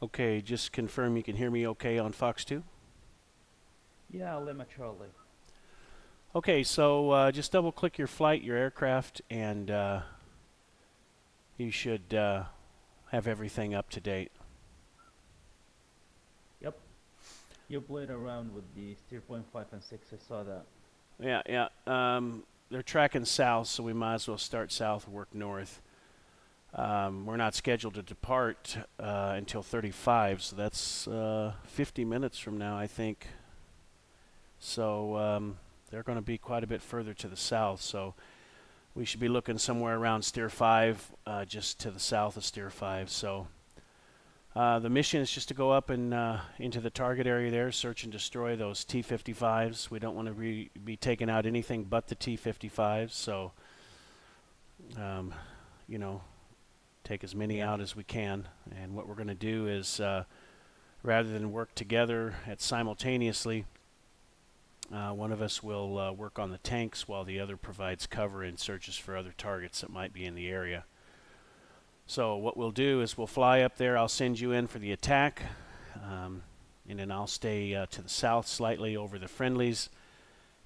Okay, just confirm you can hear me okay on Fox 2. Yeah, Lima Charlie. Okay, so just double click your flight, your aircraft, and you should have everything up to date. Yep. You played around with the steer point 5 and 6. I saw that. Yeah, yeah. They're tracking south, so we might as well start south and work north. We're not scheduled to depart until 35, so that's 50 minutes from now, I think. So they're going to be quite a bit further to the south, so we should be looking somewhere around steer 5, just to the south of steer 5. So the mission is just to go up and into the target area there, search and destroy those T-55s. We don't want to be taking out anything but the T-55s, so you know, take as many Yeah. out as we can. And what we're going to do is, rather than work together simultaneously, one of us will work on the tanks while the other provides cover and searches for other targets that might be in the area. So what we'll do is we'll fly up there. I'll send you in for the attack, and then I'll stay to the south slightly over the friendlies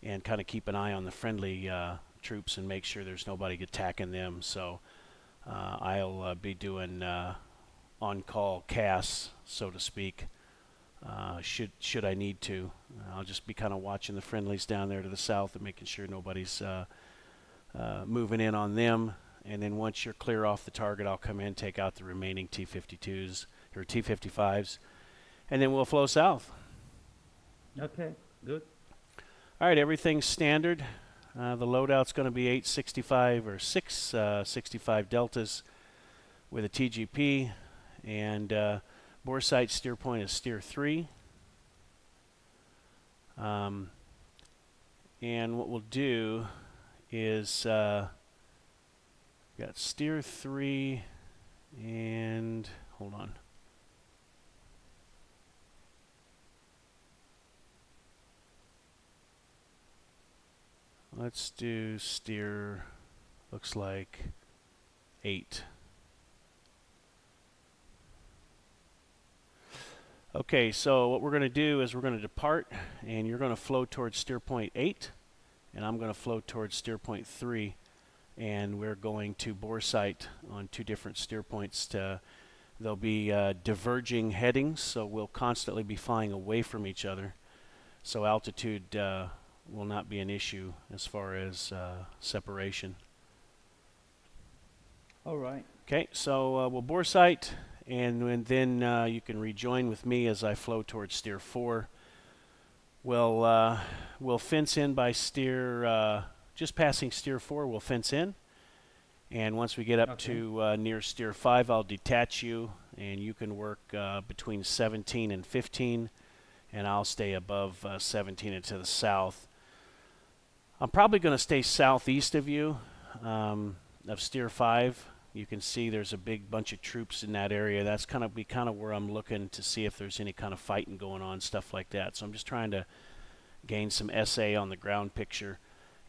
and kind of keep an eye on the friendly troops and make sure there's nobody attacking them. So I'll be doing on-call CAS, so to speak, should I need to. I'll just be kind of watching the friendlies down there to the south and making sure nobody's moving in on them. And then once you're clear off the target, I'll come in, take out the remaining T-52s or T-55s, and then we'll flow south. Okay, good. All right, everything's standard. The loadout's going to be 865 or 665 deltas with a TGP, and bore site steer point is steer 3. And what we'll do is got steer 3 and hold on. Let's do steer, looks like 8. Okay, so what we're going to do is we're going to depart, and you're going to flow towards steer point 8, and I'm going to flow towards steer point 3, and we're going to bore sight on 2 different steer points. There'll be diverging headings, so we'll constantly be flying away from each other. So altitude will not be an issue as far as separation. All right. Okay, so we'll bore sight, and then you can rejoin with me as I flow towards steer 4. We'll fence in by steer, just passing steer 4, we'll fence in. And once we get up to near steer 5, I'll detach you, and you can work between 17 and 15, and I'll stay above 17 and to the south. I'm probably going to stay southeast of you, of steer 5. You can see there's a big bunch of troops in that area. That's kind of where I'm looking to see if there's any kind of fighting going on, stuff like that. So I'm just trying to gain some SA on the ground picture.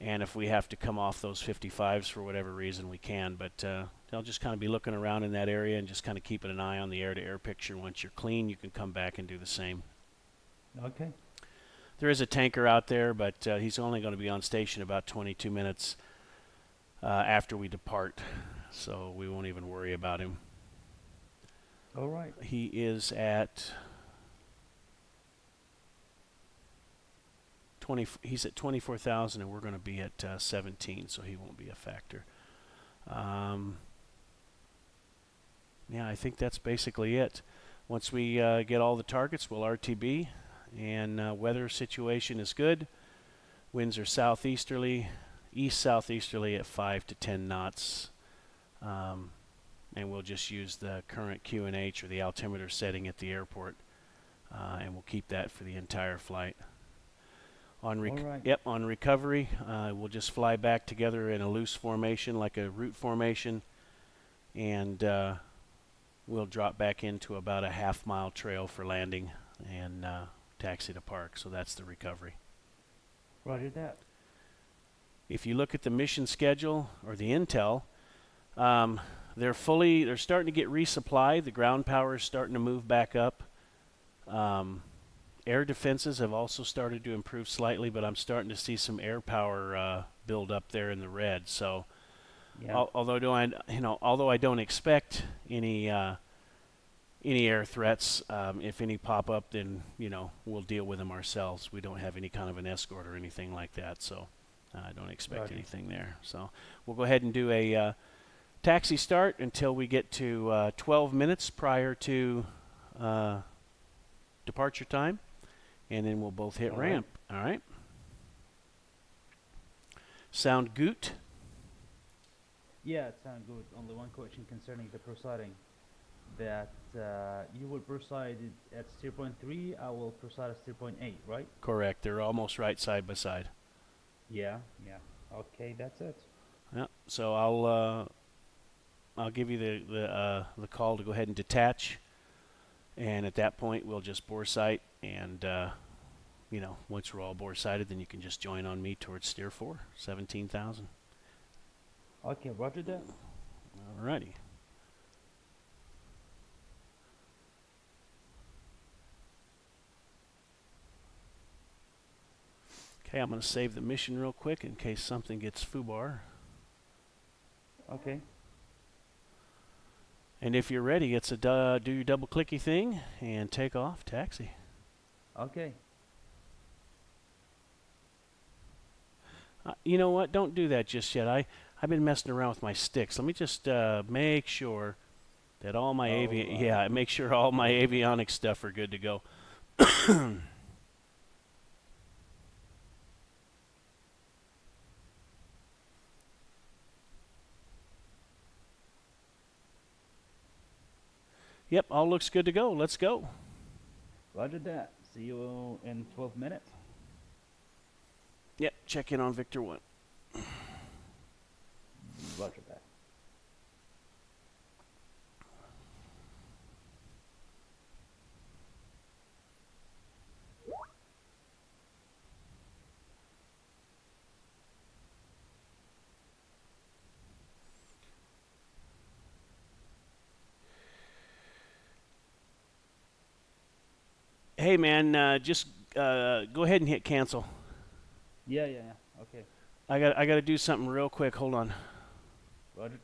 And if we have to come off those 55s for whatever reason, we can. But I'll just kind of be looking around in that area and just kind of keeping an eye on the air-to-air picture. Once you're clean, you can come back and do the same. Okay. There is a tanker out there, but he's only going to be on station about 22 minutes after we depart. So we won't even worry about him. All right. He is at he's at 24,000, and we're going to be at 17, so he won't be a factor. Yeah, I think that's basically it. Once we get all the targets, we'll RTB, and weather situation is good. Winds are southeasterly, east-southeasterly at 5 to 10 knots. And we'll just use the current QNH or the altimeter setting at the airport, and we'll keep that for the entire flight. On on recovery, we'll just fly back together in a loose formation, like a route formation, and we'll drop back into about a half-mile trail for landing and taxi to park. So that's the recovery. Roger that. If you look at the mission schedule or the intel, they're starting to get resupplied. The ground power is starting to move back up. Air defenses have also started to improve slightly, but I'm starting to see some air power build up there in the red. So, Yeah. although I don't expect any air threats, if any pop up, then we'll deal with them ourselves. We don't have any kind of an escort or anything like that, so I don't expect anything there. So we'll go ahead and do a taxi start until we get to 12 minutes prior to departure time, and then we'll both hit ramp. All right. Sound good? Yeah, it sounds good. Only one question concerning the proceeding. That you will proceed at 0.3, I will proceed at 0.8, right? Correct. They're almost right side by side. Yeah. Okay, that's it. Yeah. So I'll give you the call to go ahead and detach, and at that point we'll just bore sight, and once we're all bore sighted, then you can just join on me towards steer 4, 17,000. Okay, roger that. Alrighty. Okay, I'm going to save the mission real quick in case something gets foobar. Okay. And if you're ready, it's a do your double clicky thing and take off, taxi. Okay. You know what? Don't do that just yet. I've been messing around with my sticks. Let me just make sure that all my make sure all my avionics stuff are good to go. Yep, all looks good to go. Let's go. Roger that. See you in 12 minutes. Yep, check in on Victor 1. Roger that. Hey man, just go ahead and hit cancel. Yeah. Okay. I got to do something real quick. Hold on. Roger.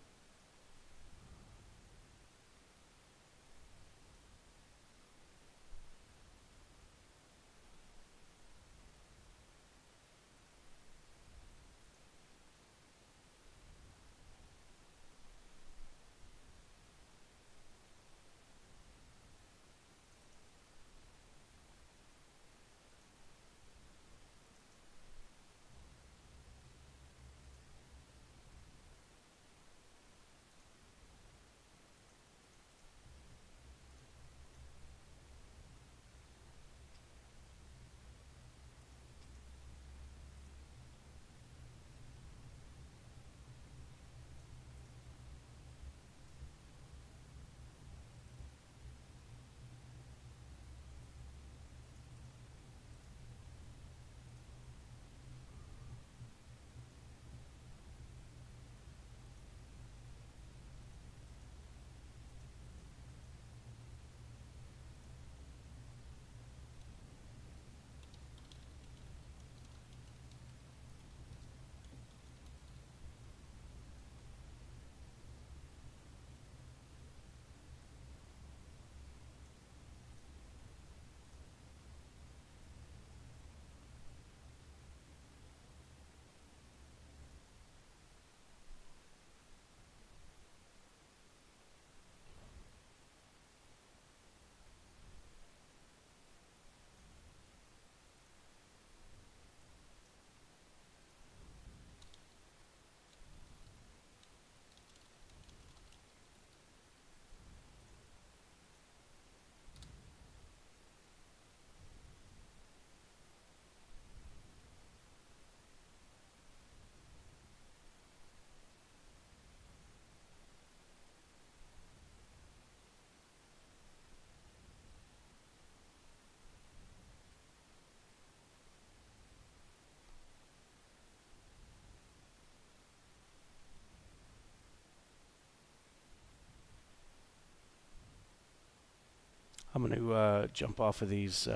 I'm going to jump off of these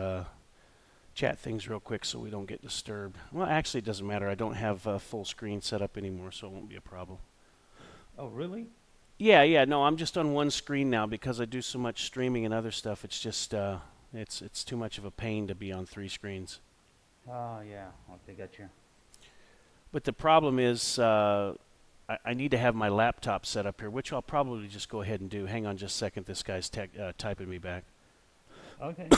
chat things real quick so we don't get disturbed. Well, actually, it doesn't matter. I don't have full screen set up anymore, so it won't be a problem. Oh, really? Yeah. No, I'm just on one screen now because I do so much streaming and other stuff. It's just it's too much of a pain to be on 3 screens. Oh, yeah. Okay, gotcha. But the problem is I need to have my laptop set up here, which I'll probably just go ahead and do. Hang on just a second. This guy's typing me back. Okay.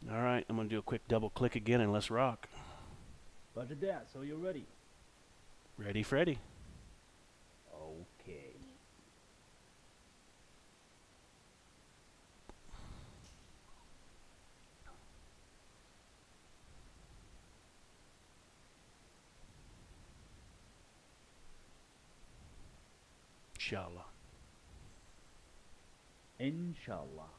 All right, I'm going to do a quick double click again and let's rock. Roger that. So you're ready? Ready, Freddy. Okay. Inshallah. Inshallah.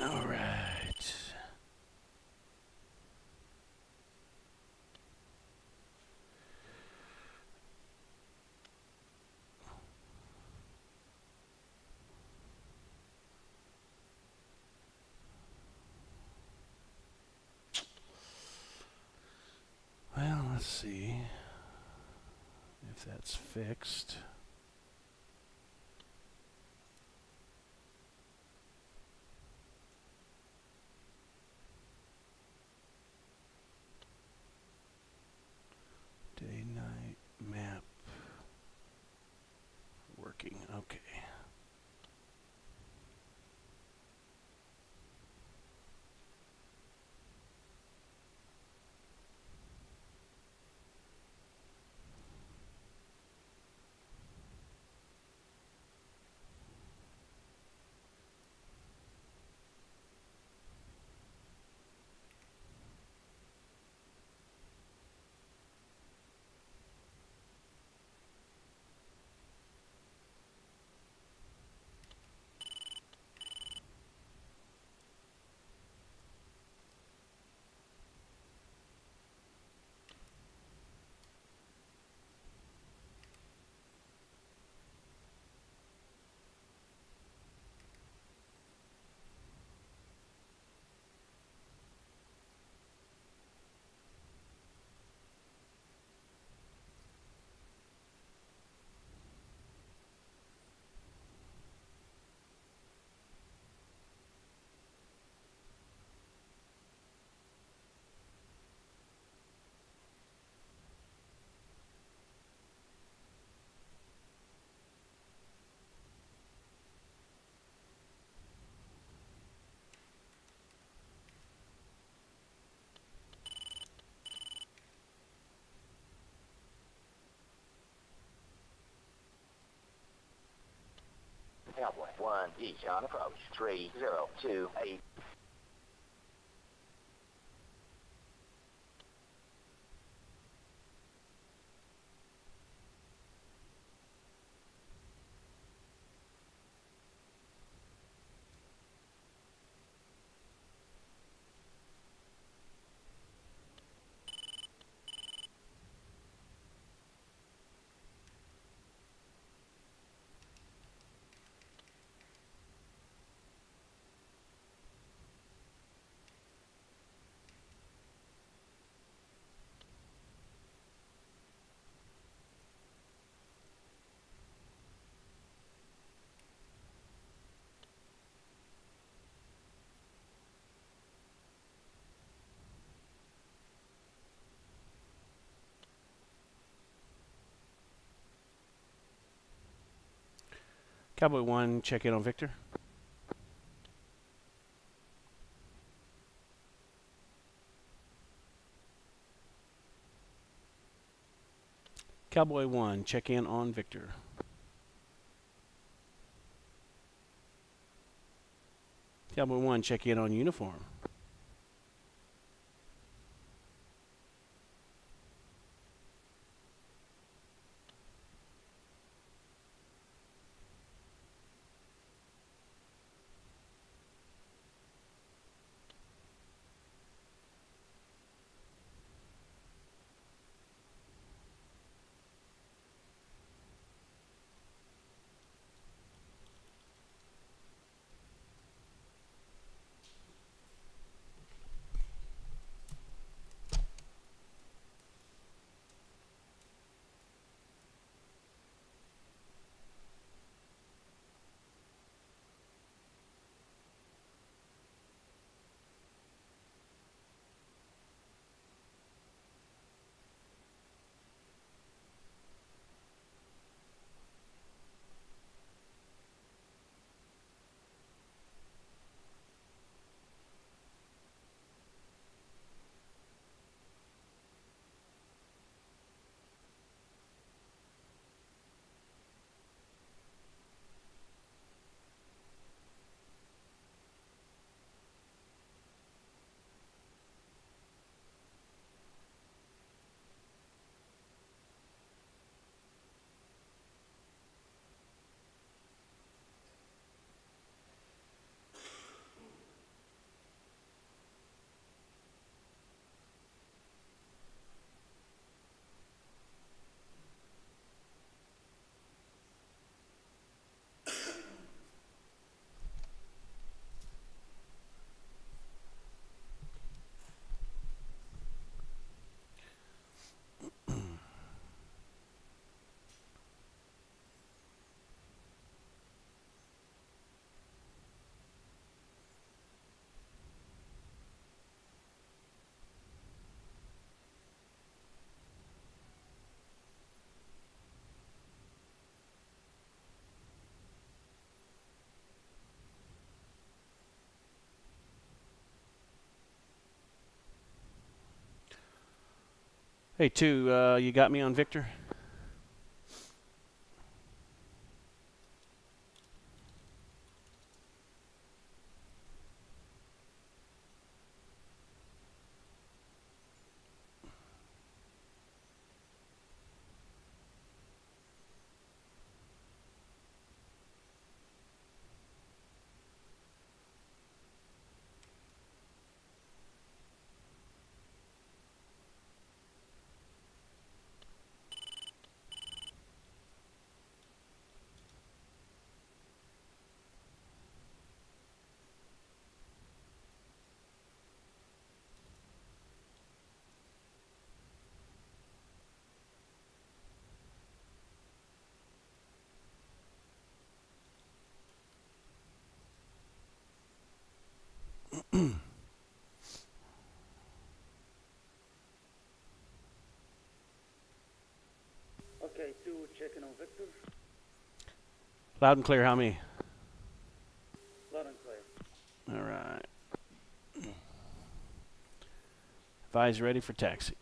All right. Well, let's see if that's fixed. Day-night map working. Okay. Cowboy 1 each on approach 3028. Cowboy 1, check in on Victor. Cowboy 1, check in on Victor. Cowboy 1, check in on uniform. Hey, 2, you got me on Victor? Okay, 2, checking on Victor. Loud and clear, how many? Loud and clear. All right. Advise ready for taxi.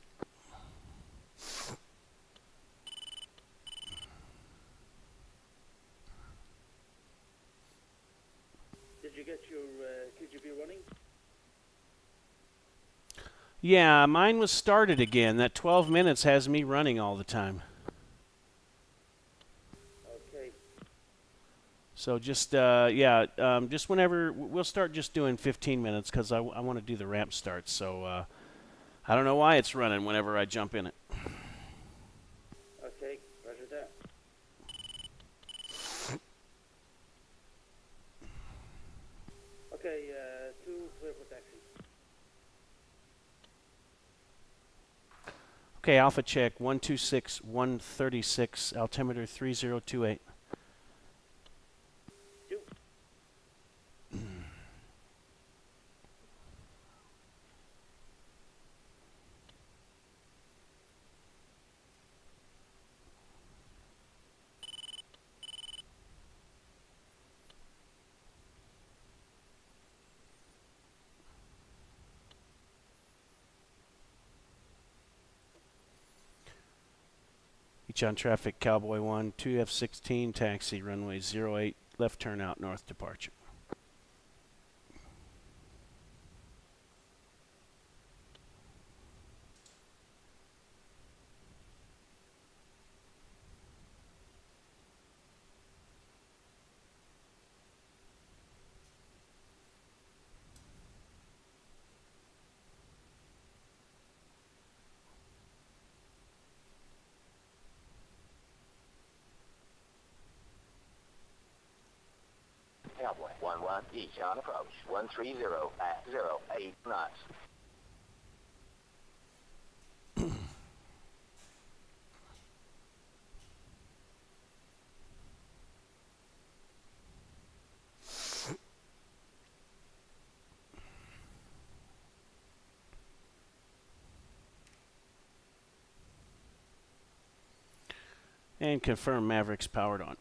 Did you get your KGB running? Yeah, mine was started again. That 12 minutes has me running all the time. Okay. So just, just whenever, we'll start just doing 15 minutes because I want to do the ramp start. So I don't know why it's running whenever I jump in it. Okay, roger that. Okay, 2, clear for taxi. Okay, Alpha check, 126, 136, altimeter 3028. 2. Each on traffic, Cowboy 1, 2F16, taxi, runway 08, left turn out, north departure. Cowboy 11 each on approach 130 at 08 knots. And confirm Maverick's powered on.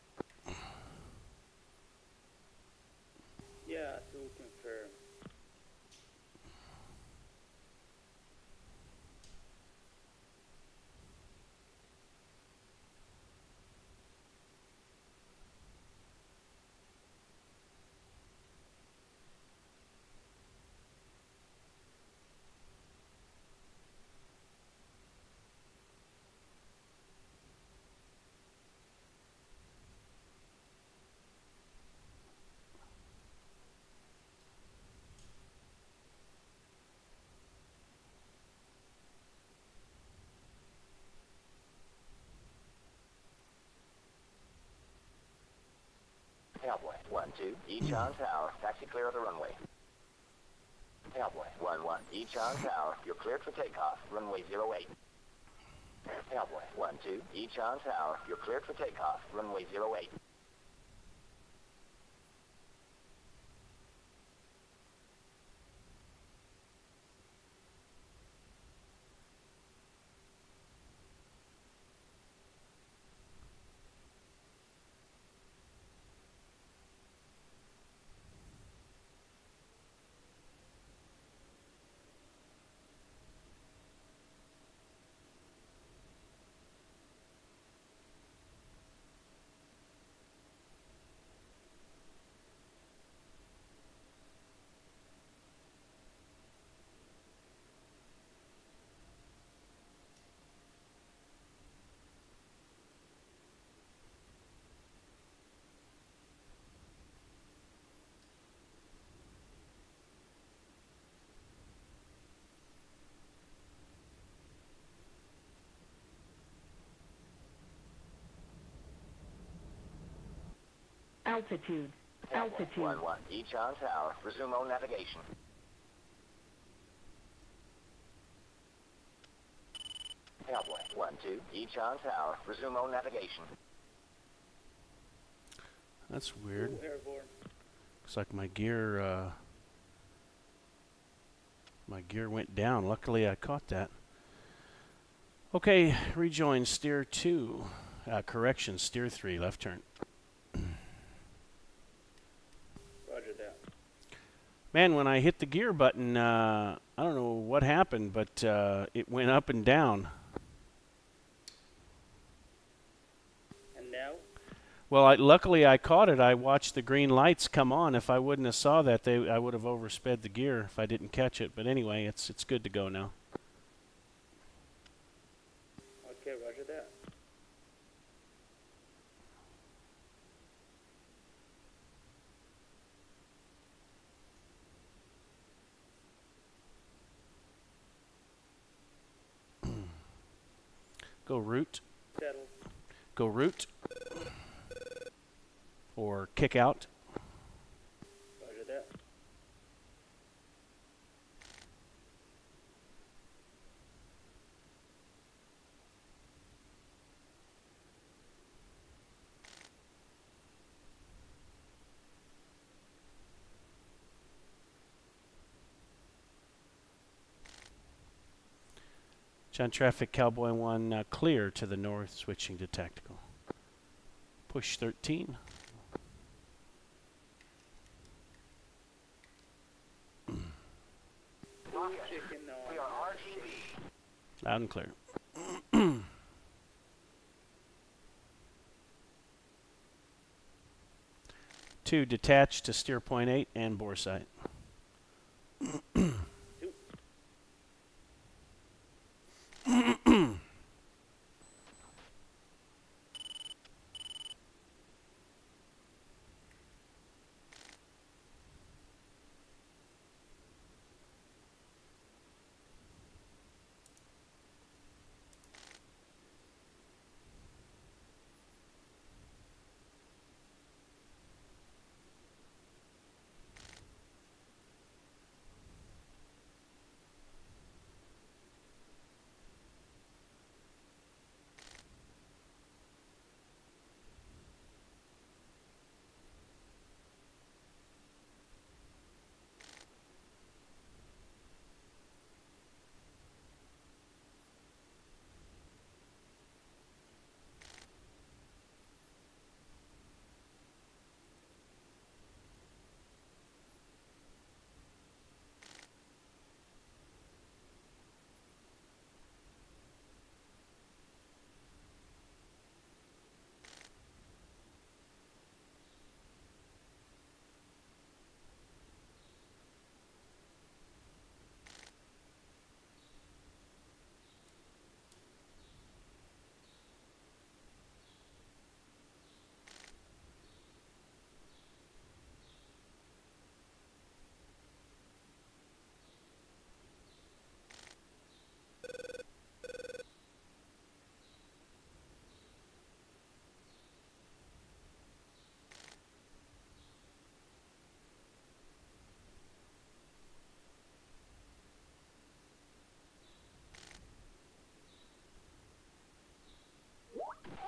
Yeah, to confirm. Cowboy 12 each on tower, taxi clear of the runway. Cowboy 11 each on tower, you're cleared for takeoff, runway 08. Cowboy 12 each on tower, you're cleared for takeoff, runway 08. Altitude. Cowboy Altitude. 11 each on tower, resume on navigation. Cowboy 12 each on tower, resume on navigation. That's weird. Airborne. Looks like my gear went down. Luckily I caught that. Okay, rejoin steer 2. Correction, steer 3, left turn. Roger that. Man, when I hit the gear button, I don't know what happened, but it went up and down. And now? Well, luckily I caught it. I watched the green lights come on. If I wouldn't have saw that, I would have oversped the gear if I didn't catch it. But anyway, it's good to go now. Okay, roger that. Go route. Settle. Go route. Or kick out. Roger that. John traffic, Cowboy 1, clear to the north, switching to tactical. Push 13. Chicken on. We are RTB. Loud and clear. 2, detach to steer point 8 and bore sight.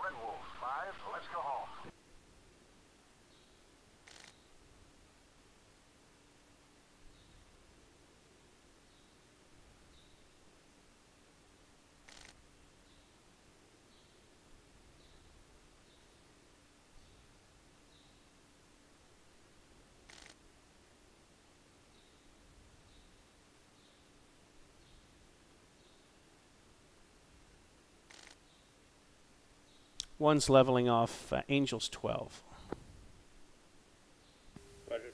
Red Wolf 5, let's go home. One's leveling off Angels 12. Roger.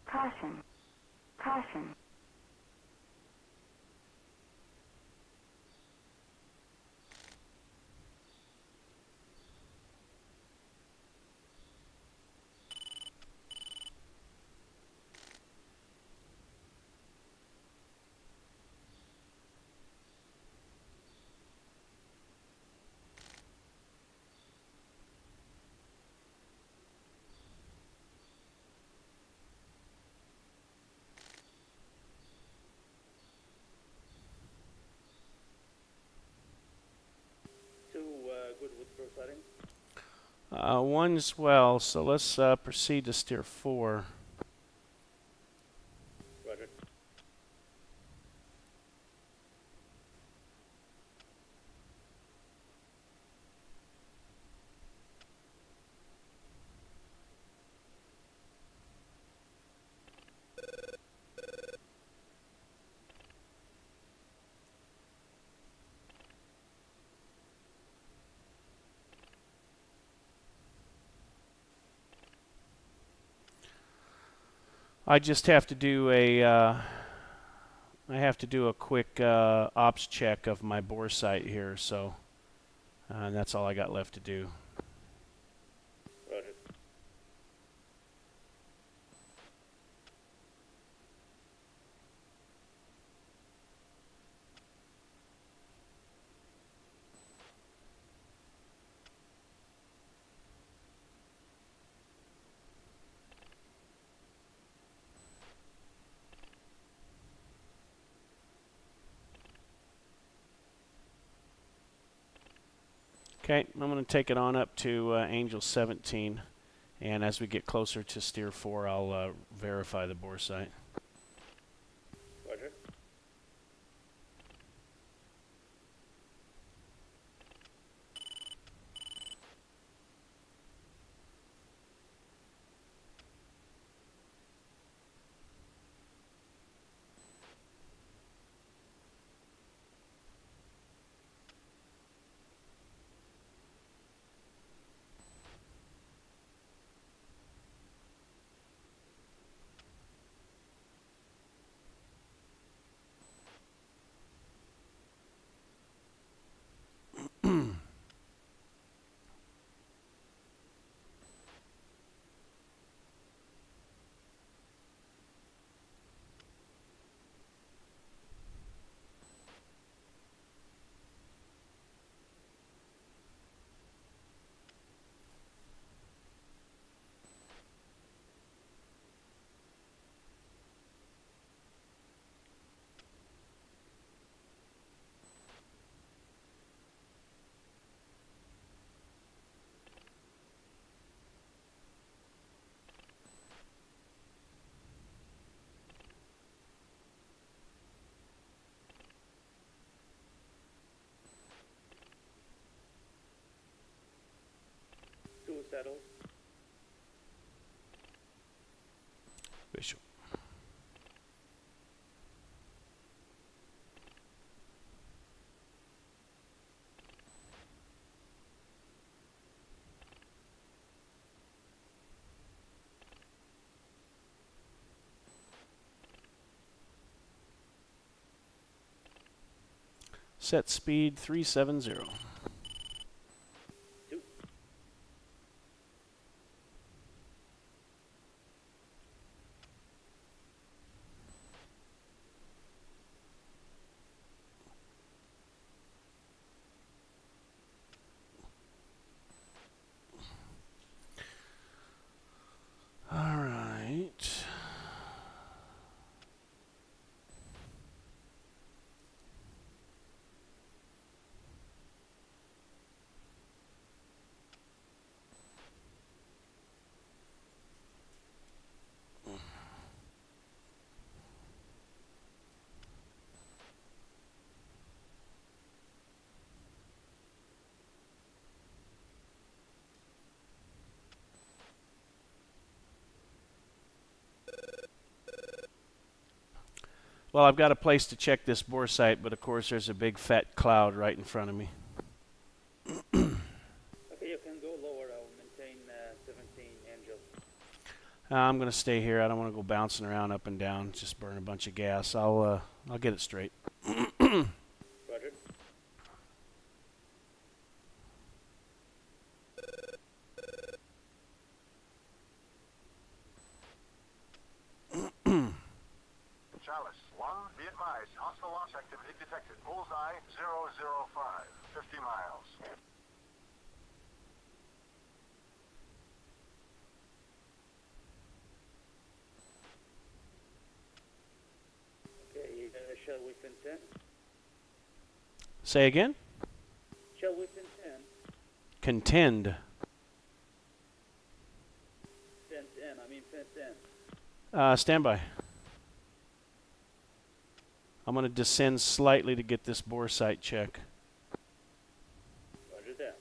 Caution. Caution. Good with profiling. One's well, so let's proceed to steer 4. Roger. I just have to do a quick ops check of my bore sight here, so and that's all I got left to do. Roger. Okay, I'm going to take it on up to Angel 17, and as we get closer to steer 4, I'll verify the bore sight. Roger. Settled. Visual. Set speed 370. All right. Well, I've got a place to check this bore sight, but of course there's a big fat cloud right in front of me. Okay, you can go lower. I'll maintain 17 Angel. I'm going to stay here. I don't want to go bouncing around up and down, just burn a bunch of gas. I'll get it straight. Roger. Chalice 1, be advised, hostile launch activity detected. Bullseye 005, 50 miles. Okay, shall we fin 10? Say again? Shall we fin 10? Contend. Fin 10, I mean fin 10. Stand by. I'm going to descend slightly to get this bore sight check. Roger that.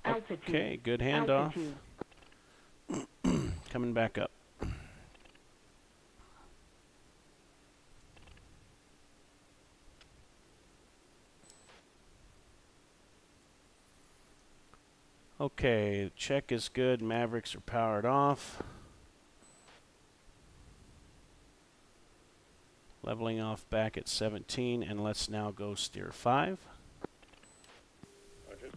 Altitude. Okay, good handoff. Altitude. Coming back up. Okay, check is good. Mavericks are powered off. Leveling off back at 17, and let's now go steer 5. Roger.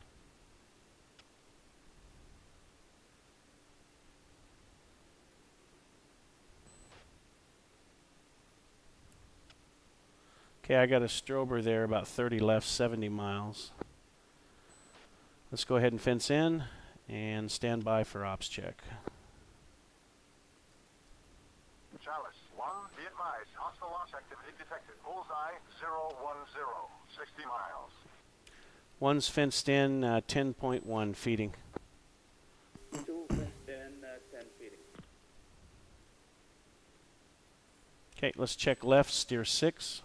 Okay, I got a strober there, about 30 left, 70 miles. Let's go ahead and fence in, And stand by for ops check. Chalice 1, be advised. Hostile launch activity detected. Bullseye 010, 60 miles. One's fenced in, 10.1 feeding. 2 fenced in, 10 feeding. Okay, let's check left, steer 6.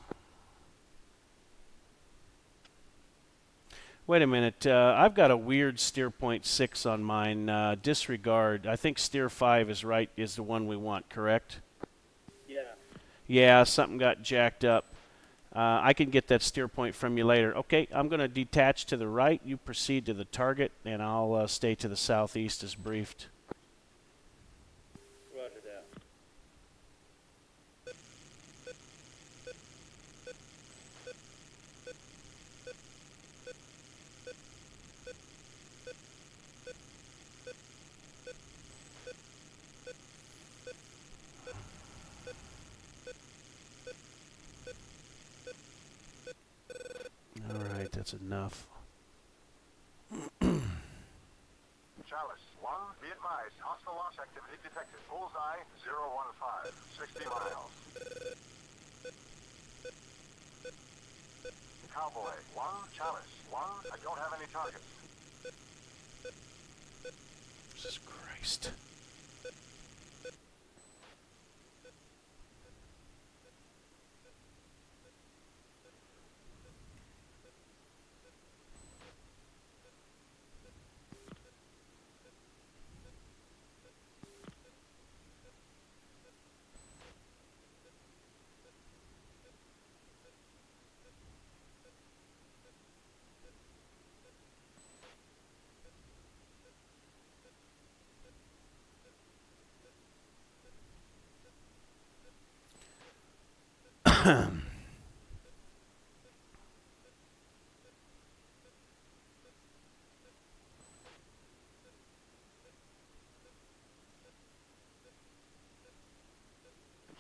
Wait a minute, I've got a weird steer point 6 on mine. Disregard. I think steer 5 is right, is the one we want, correct? Yeah. Yeah, something got jacked up. I can get that steer point from you later. Okay, I'm going to detach to the right. You proceed to the target, and I'll stay to the southeast as briefed. Roger that. All right, that's enough. Chalice 1, be advised. Hostile launch activity detected. Bullseye 015, 60 miles. Cowboy 1, Chalice 1, I don't have any targets. Jesus Christ.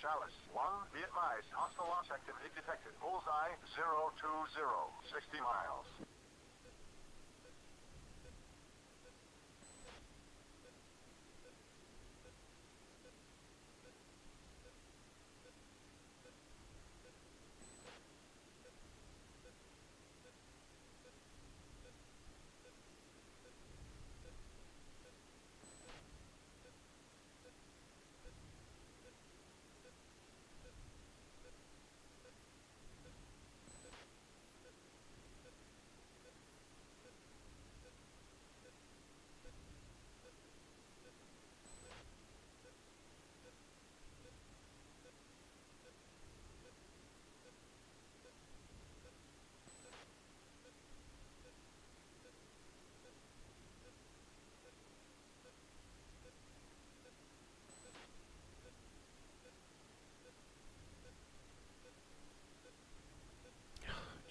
Chalice 1, be advised. Hostile launch activity detected. Bullseye 020, 60 miles.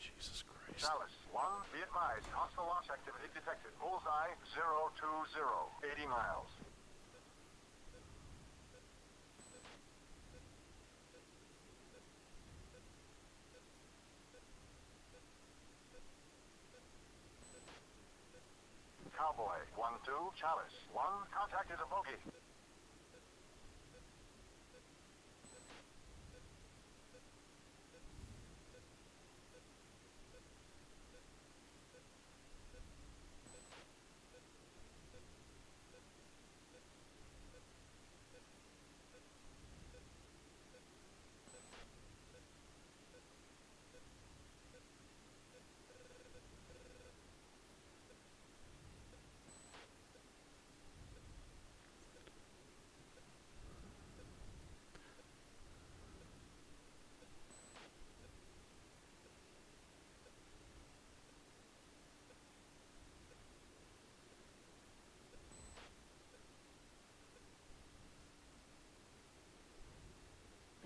Jesus Christ. Chalice 1, be advised. Hostile launch activity detected. Bullseye 020, 80 miles. Cowboy 1-2, Chalice 1, contacted a bogey.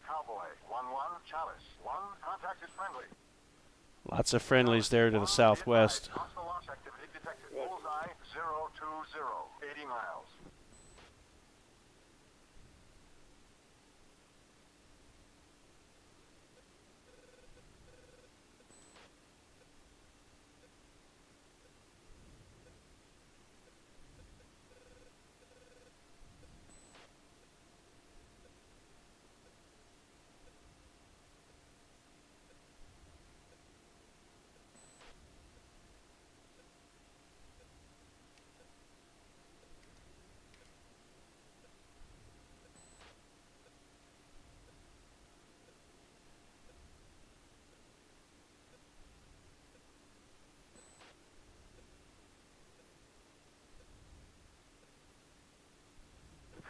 Cowboy 1-1, Chalice 1, contact is friendly. Lots of friendlies there to the southwest. Hostile launch activity detected. Bullseye 020, 80 miles.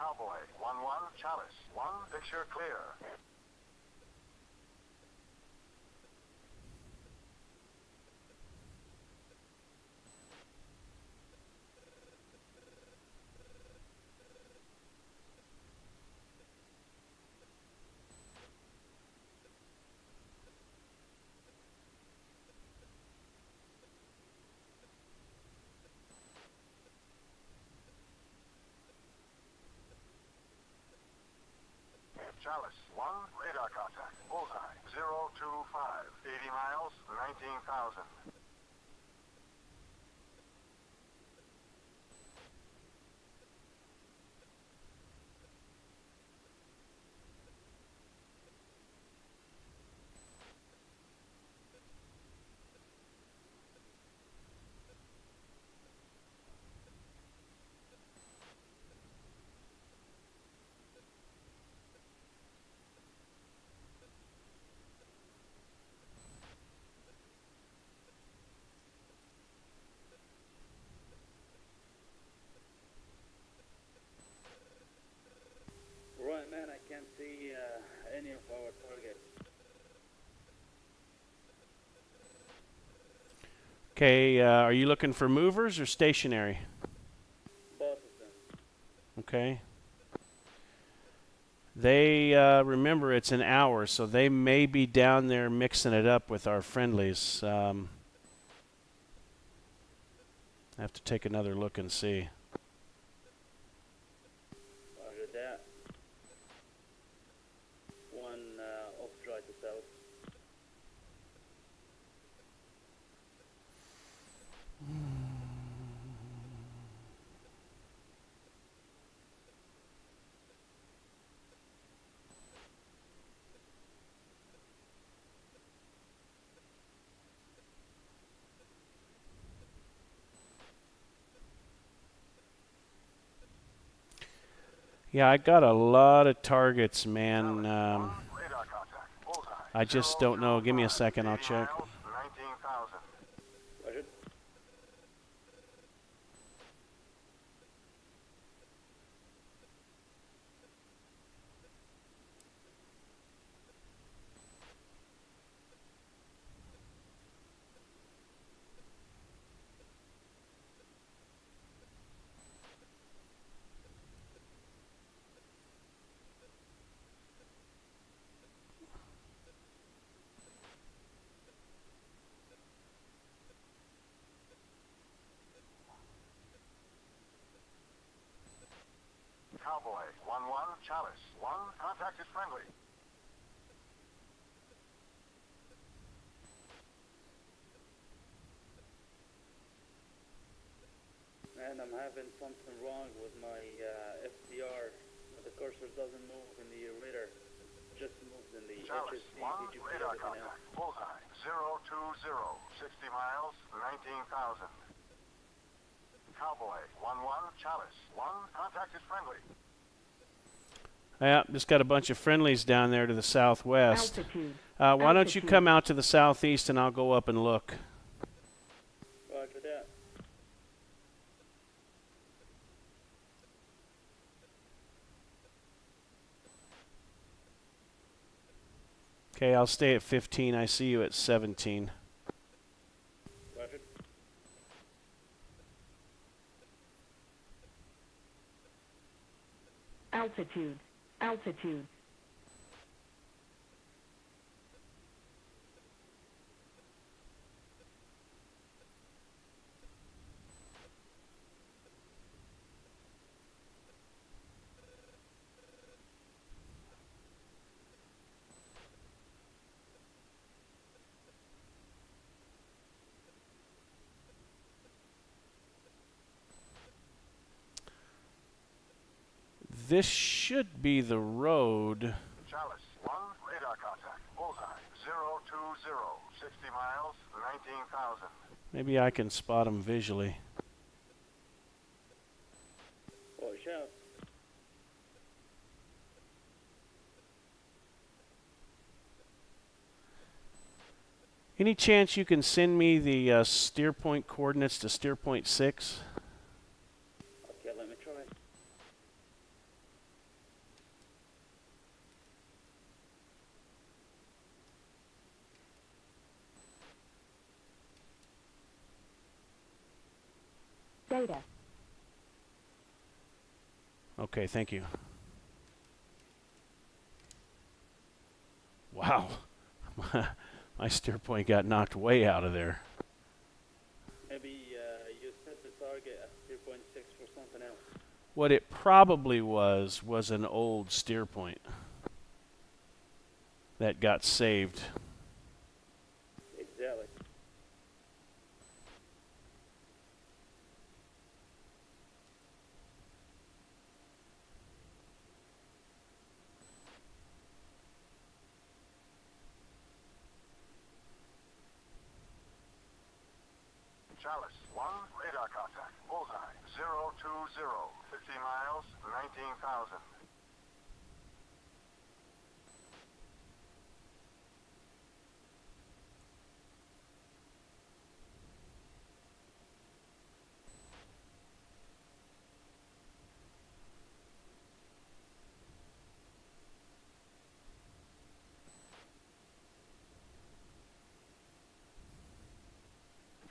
Cowboy, 1-1, Chalice, 1, picture clear. Chalice, 1, radar contact, bullseye, 025, 80 miles, 19,000. Right, man, I can't see any of our targets. Okay, are you looking for movers or stationary? Both of them. Okay. They, remember, it's an hour, so they may be down there mixing it up with our friendlies. I have to take another look and see. Roger that. One off dry to south. Yeah, I got a lot of targets, man. Radar contact, bullseye, I just don't know. Give me a second, I'll 80 check. miles, 19,000. Roger. Cowboy, 1-1, Chalice, 1, contact is friendly. Man, I'm having something wrong with my FDR. The cursor doesn't move in the radar. It just moves in the Chalice, HSC, 1, DGP, radar everything else. contact, bullseye, 020, 60 miles, 19,000. Cowboy, 1-1, Chalice, 1, contact is friendly. Yeah, just got a bunch of friendlies down there to the southwest. Altitude. Why don't you Altitude. come out to the southeast and I'll go up and look. Roger that. Okay, I'll stay at 15. I see you at 17. Roger. Altitude. Altitude. This should be the road. Chalice, 1, radar contact. Bullseye, 020, 60 miles, 19,000. Maybe I can spot them visually. Watch out. Any chance you can send me the steer point coordinates to steer point 6? Okay, let me try. data. Okay, thank you. Wow. My steer point got knocked way out of there. Maybe you set the target at 0.6 for something else. What it probably was an old steer point that got saved. Exactly. Chalice, 1, radar contact. Bullseye, 020. 50 miles, 19,000.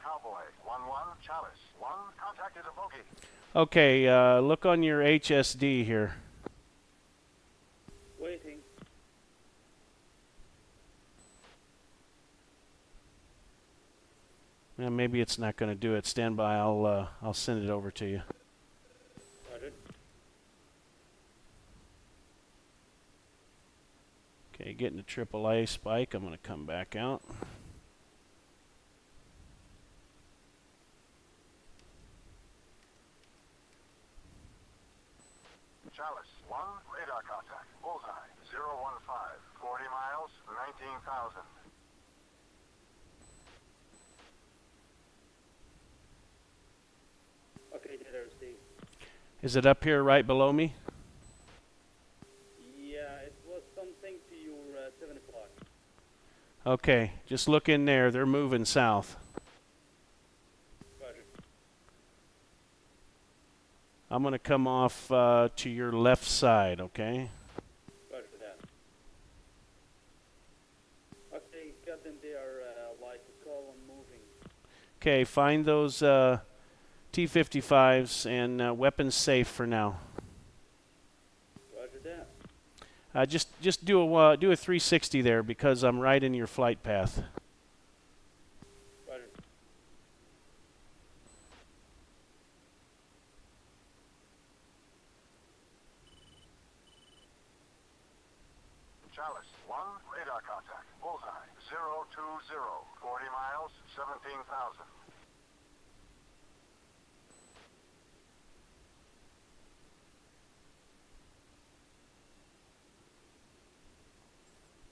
Cowboy, 1-1, Chalice, 1, contacted a bogey. Okay, look on your HSD here. Waiting. Maybe it's not going to do it. Stand by. I'll send it over to you. Roger. Okay, getting a AAA spike. I'm going to come back out. Chalice, 1, radar contact. Bullseye, 015. 40 miles, 19,000. Okay, data received. Is it up here right below me? Yeah, it was something to your 7 o'clock. Okay, just look in there. They're moving south. Roger. I'm going to come off to your left side, okay? Roger that. Okay, got them there, like a column moving. Okay, find those T-55s and weapons safe for now. Roger that. Just do a 360 there because I'm right in your flight path. Roger. Chalice, 1, radar contact. Bullseye, 020. 40 miles, 17,000.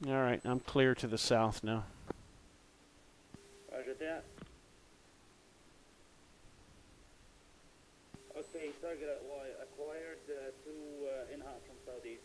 All right, I'm clear to the south now. Roger that. Okay, target acquired 2 in-house from Southeast.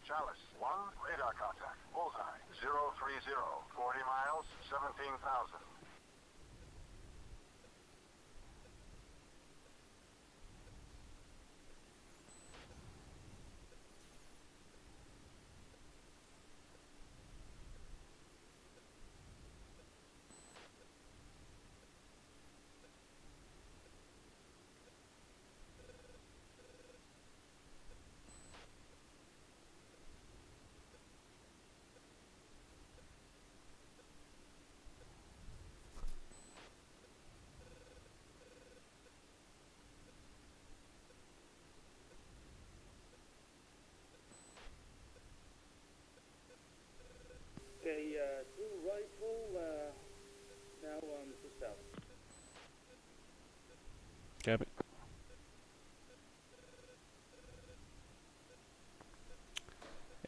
Chalice, 1, radar contact. Bullseye, 030. 40 miles, 17,000. Okay, 2 rifle, now to south. Copy.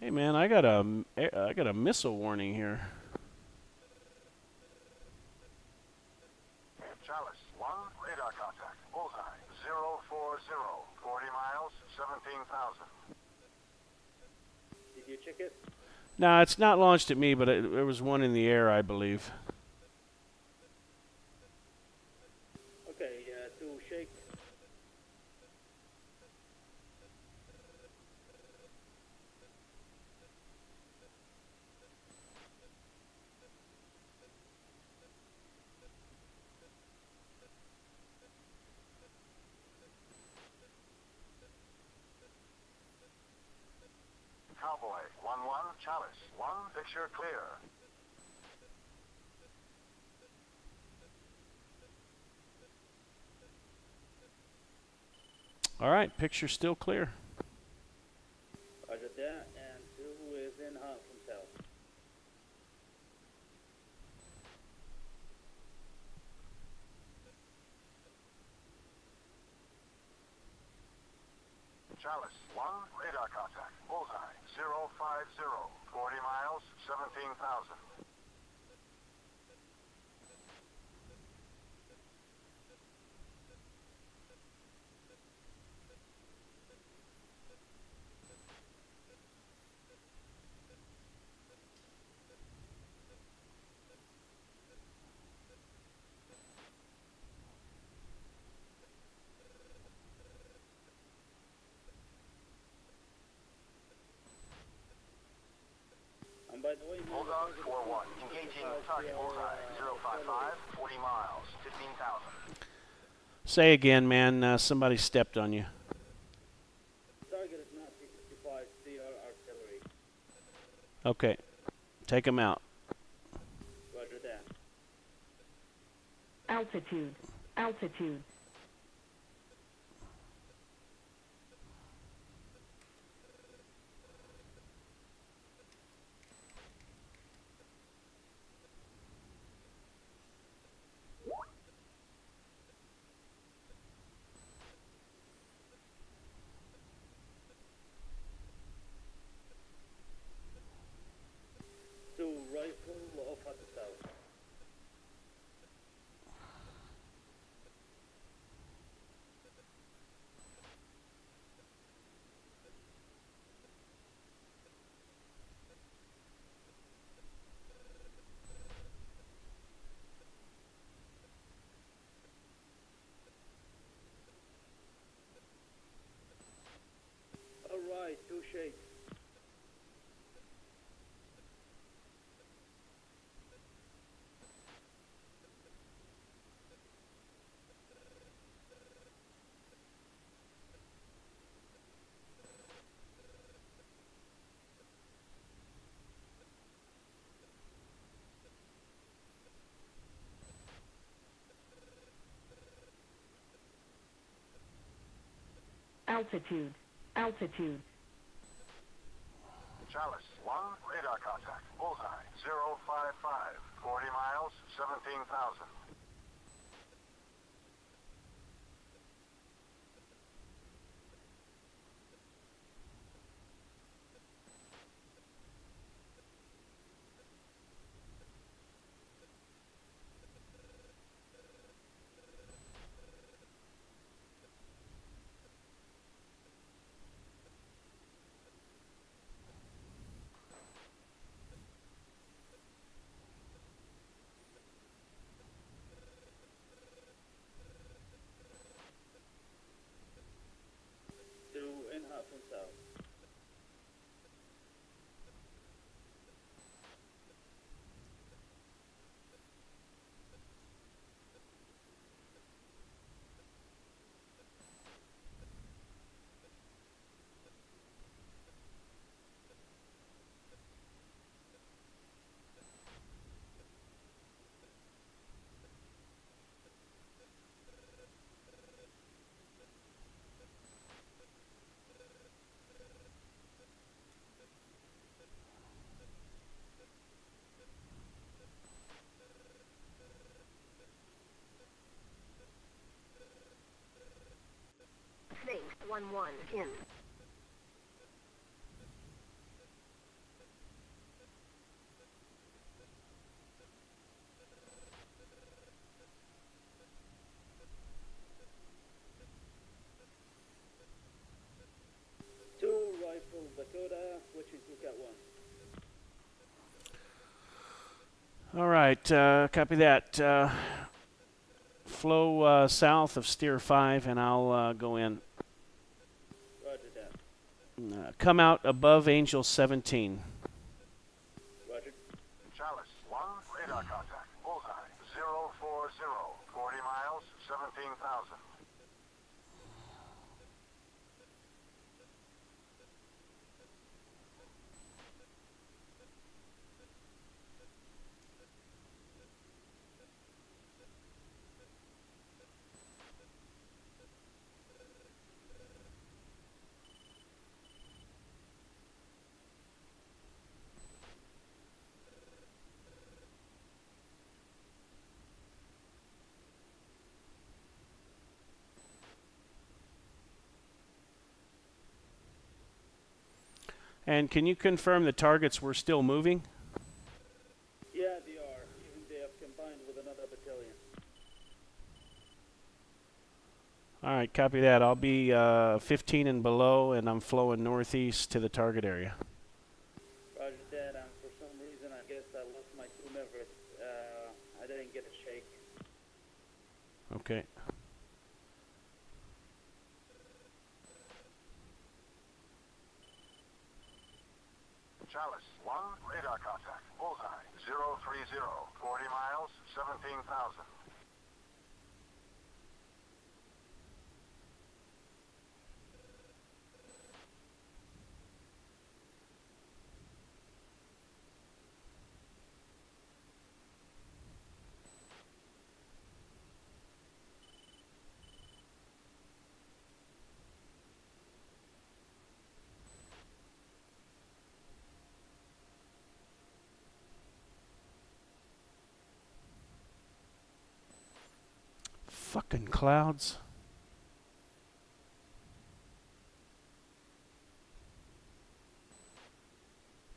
Hey man, I got a missile warning here. Chalice, 1, radar Did you check it? No, it's not launched at me, but there was one in the air, I believe. Okay, to shake. Cowboy, 1-1, Chalice, 1, picture clear. All right, picture's still clear. Roger that, and 2 is in hot from south. Chalice, 1, radar contact, bullseye, 050, 40 miles, 17,000. And by the way, man, Bulldog 4-1, engaging target bullseye, 055, 40 miles, 15,000. Say again, man. Somebody stepped on you. target is not P-55, CR artillery. Okay, take them out. Roger that. Altitude. Altitude. To rifle off at the south. Alright, 2 shakes. Altitude. Altitude. Chalice, 1, radar contact, bullseye, 055, 40 miles, 17,000. To in hot from south. Snake 1-1 in. Two All right, copy that. Flow south of steer 5, and I'll go in. Roger that. Come out above Angel 17. Roger. Chalice, 1, radar contact. Bullseye, 040, 40 miles, 17,000. And can you confirm the targets were still moving? Yeah, they are. Even they have combined with another battalion. All right, copy that. I'll be 15 and below, and I'm flowing northeast to the target area. Roger that. And for some reason, I guess I lost my 2 Mavericks. I didn't get a shake. Okay. Chalice, 1, radar contact. Bullseye, 030, 40 miles, 17,000. Fucking clouds.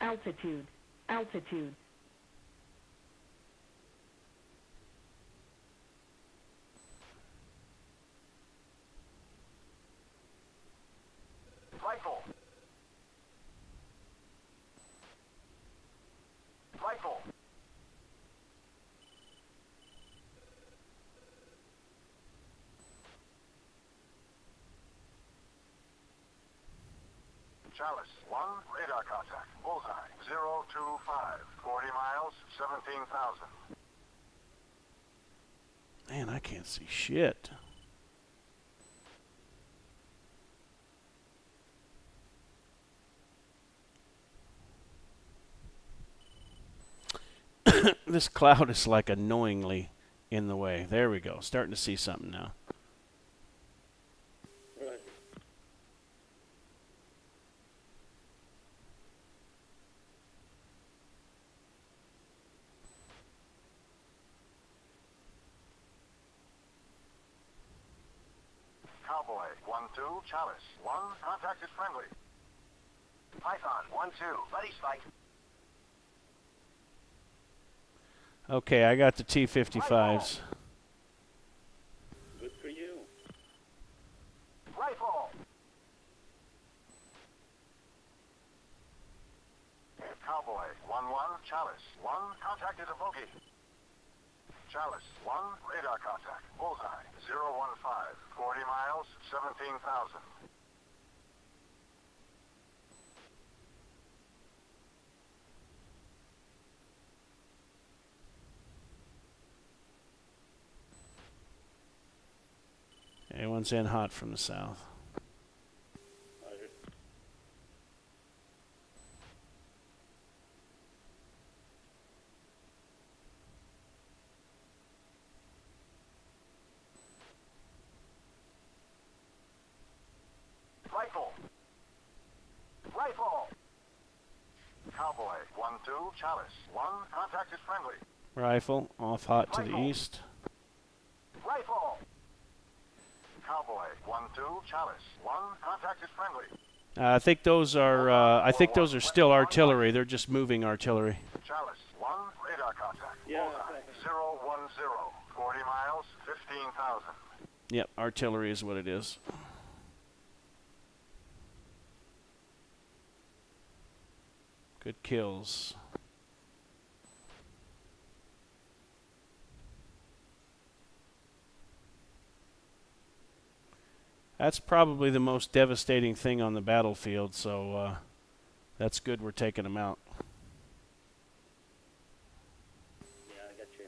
Altitude. Altitude. Rifle. Rifle. Chalice, 1, radar contact. Bullseye, 025, 40 miles, 17,000. Man, I can't see shit. This cloud is like annoyingly in the way. There we go. Starting to see something now. Roger. Cowboy, 1-2, Chalice, 1, contact is friendly. Python, 1-2, buddies fight. Okay, I got the T-55s. Good for you. Rifle. Cowboy, 1-1, Chalice, 1, contact is a bogey. Chalice, 1, radar contact. Bullseye, 015, 40 miles, 17,000. Everyone's in hot from the south. Roger. Rifle. Rifle. Cowboy, 1-2, Chalice, 1, contact is friendly. Rifle, off hot to the Rifle. east. Rifle. Cowboy, 1-2, Chalice, 1, contact is friendly. I think those are still artillery. They're just moving artillery. Chalice, 1, radar contact. Yeah, Bullseye, okay. 010, 40 miles, 15,000. Yep, artillery is what it is. Good kills. That's probably the most devastating thing on the battlefield, so that's good we're taking them out. Yeah, I got you.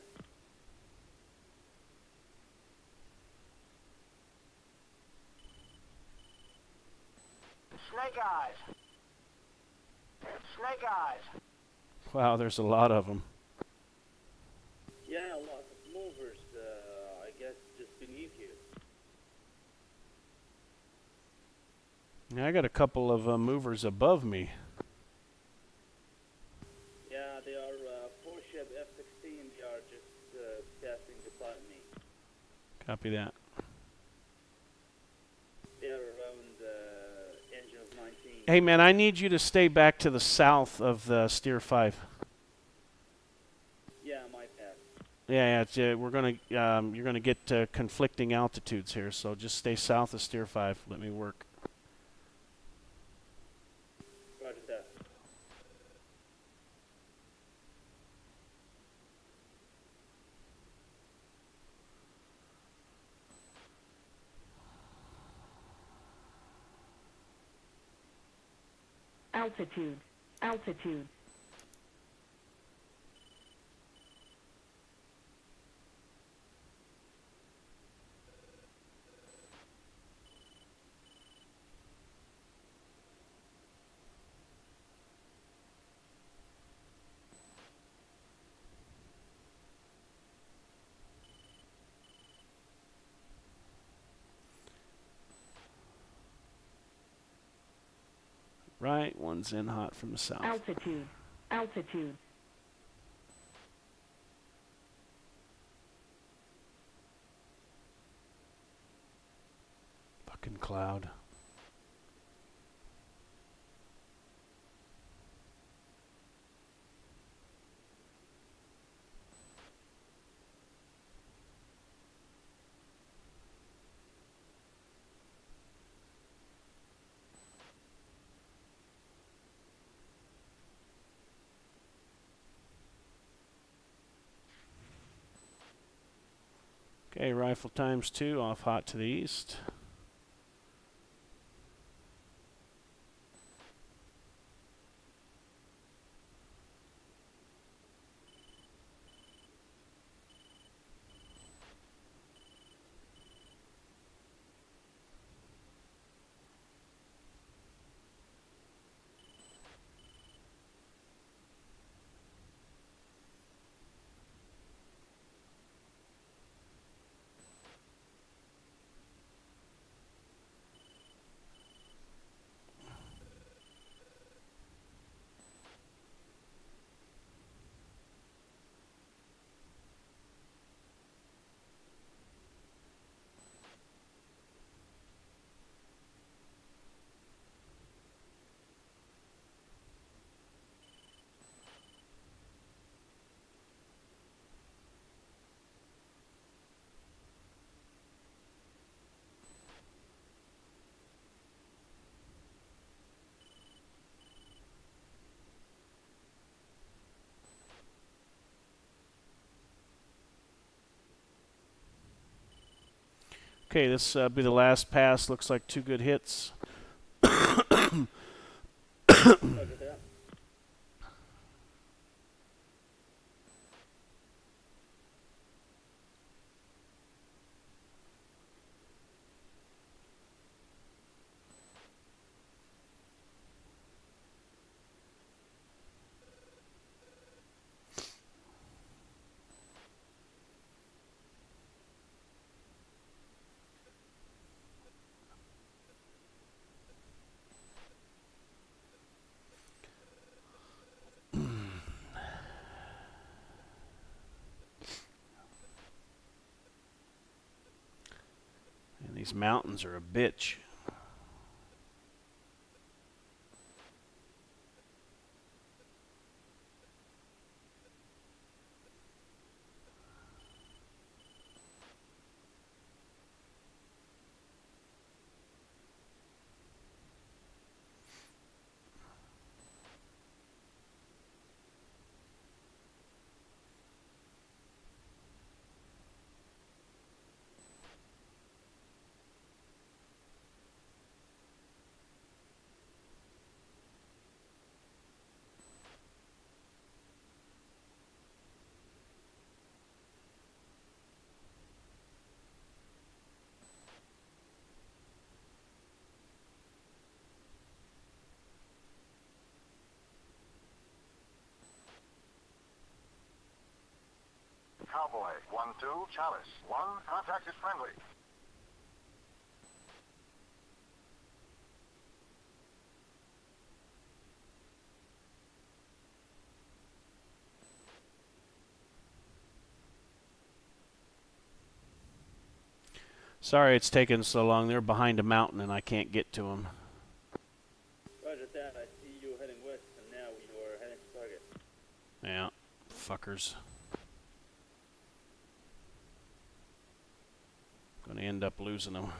Snake eyes! Snake eyes! Wow, there's a lot of them. Yeah, a lot of movers, I guess, just beneath you. Yeah, I got a couple of movers above me. Yeah, they are 4-ship F-16. They are just passing beside me. Copy that. They are around engine of 19. Hey man, I need you to stay back to the south of Steer 5. Yeah, my pass. Yeah, it's, we're gonna you're gonna get conflicting altitudes here, so just stay south of Steer 5. Let me work. Roger that. Altitude. Altitude. Right, one's in hot from the south. Altitude. Altitude. Fucking cloud. Okay, rifle times 2, off hot to the east. Okay, this be the last pass. Looks like 2 good hits. Roger that. And these mountains are a bitch. Cowboy, 1-2, Chalice. 1, contact is friendly. Sorry it's taken so long. They're behind a mountain and I can't get to them. Roger that. I see you heading west, and now you are heading to target. Yeah, fuckers. Gonna end up losing them.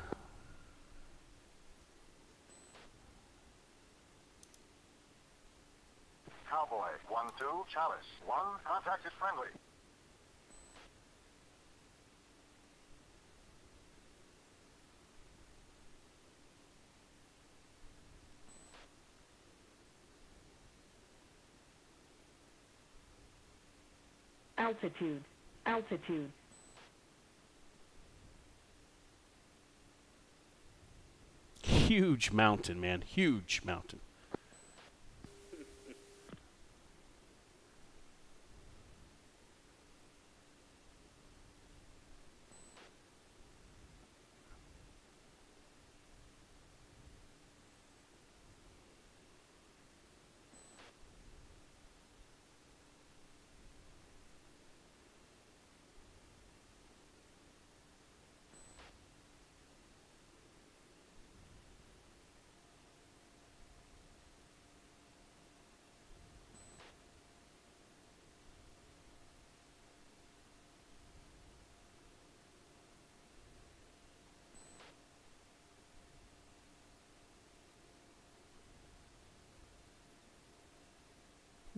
Cowboy, 1-2, Chalice. 1, contact is friendly. Altitude. Altitude. Huge mountain, man. Huge mountain.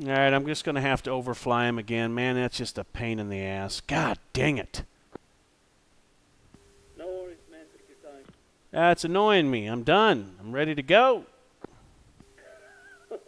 Alright, I'm just going to have to overfly him again. Man, that's just a pain in the ass. God dang it. No worries, man. Take your time. That's annoying me. I'm done. I'm ready to go. Okay.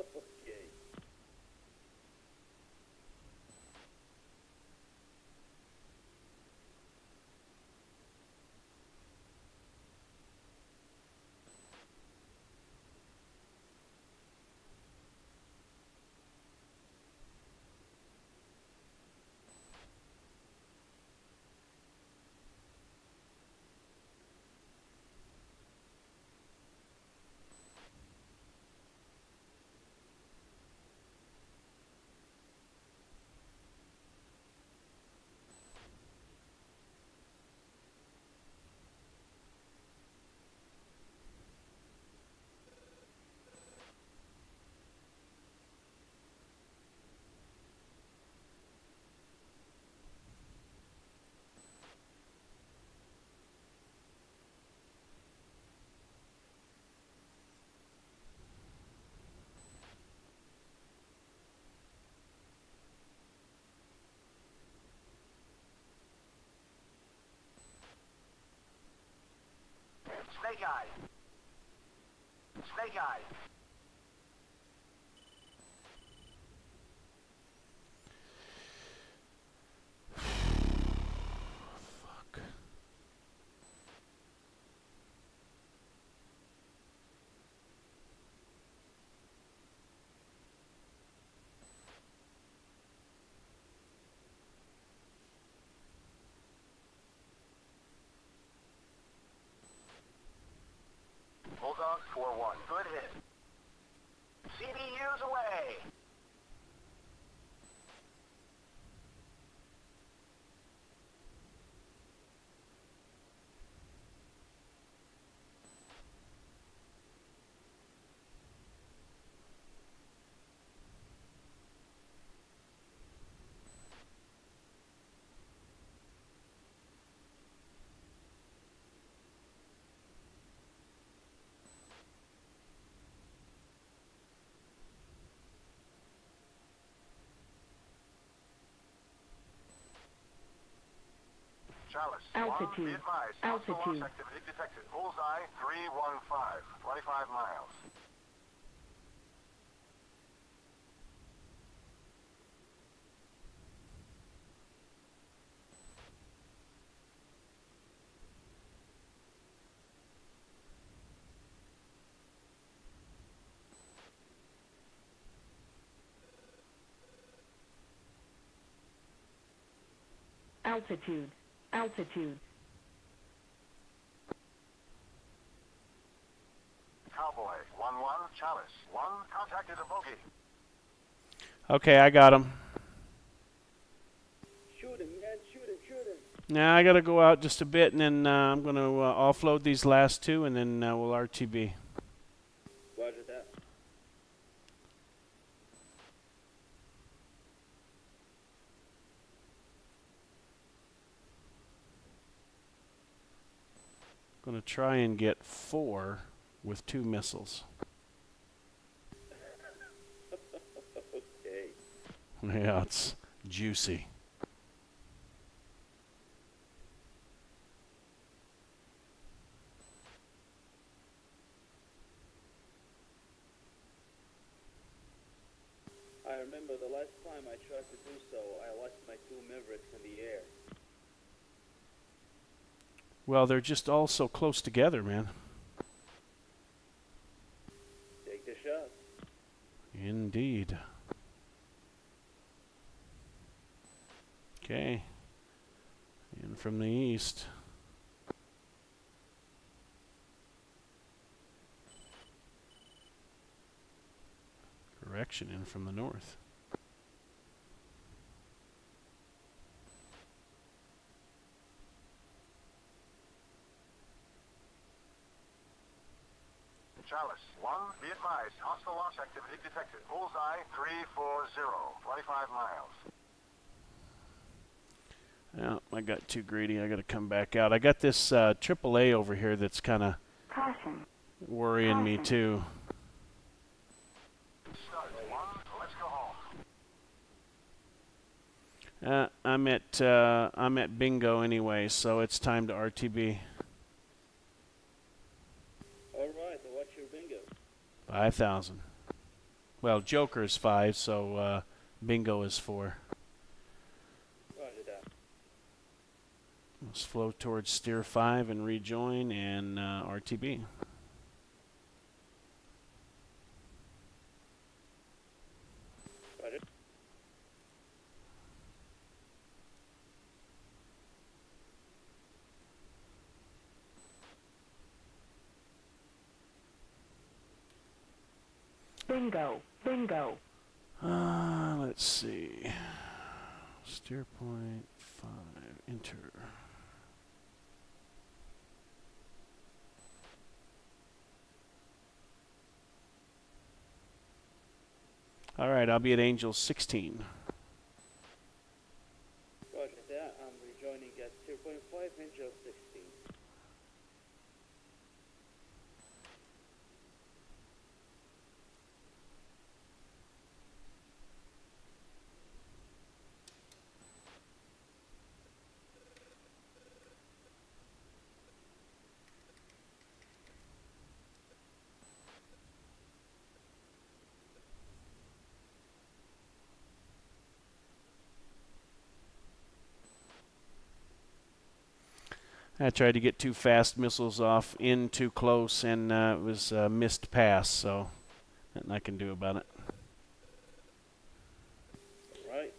Snake eye. Snake eye. Fuck. Bulldog 4-1. Good hit. CBU's away. Chalice, Altitude. 1, be advised. Altitude. Hostile launch activity detected. Bullseye, 315, 25 miles. Altitude. Altitude. Cowboy, 1-1, Chalice. 1, contacted a bogey. Okay, I got him. Shoot him, man. Shoot him, shoot him. Now I got to go out just a bit, and then I'm going to offload these last two, and then we'll RTB. Roger that. Going to try and get 4 with 2 missiles. Okay. Yeah, it's juicy. I remember the last time I tried to do so, I lost my 2 Mavericks in the air. Well, they're just all so close together, man. Take the shot. Indeed. Okay. In from the east. Correction, in from the north. Chalice, 1, be advised, hostile launch activity detected. Bullseye, 340, 25 miles. Yeah, I got too greedy. I got to come back out. I got this AAA over here that's kind of Caution. worrying me too. Start, 1, let's go home. I'm at bingo anyway, so it's time to RTB. Alright, so what's your bingo? 5,000. Well, Joker is 5, so bingo is 4. Roger that. Let's flow towards steer 5 and rejoin and RTB. Roger. Bingo. Bingo. Let's see. Steer point 5. Enter. All right, I'll be at Angel 16. Roger that. I'm rejoining at 0.5 Angel 16. I tried to get 2 fast missiles off in too close, and it was a missed pass, so nothing I can do about it. Alright.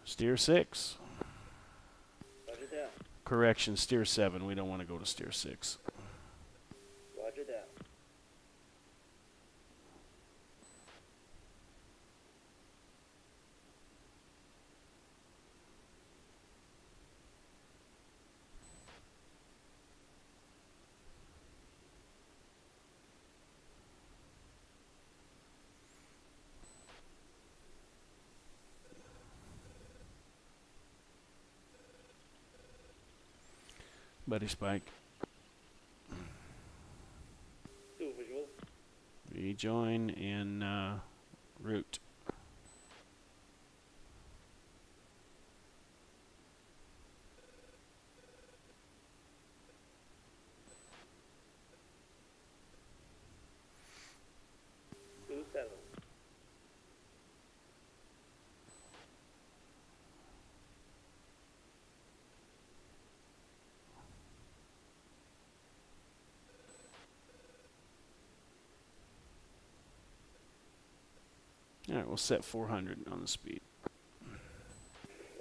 Steer 6. Roger that. Correction, steer 7. We don't want to go to steer 6. Roger that. Buddy Spike. 2 visual. Rejoin and route. All right, we'll set 400 on the speed.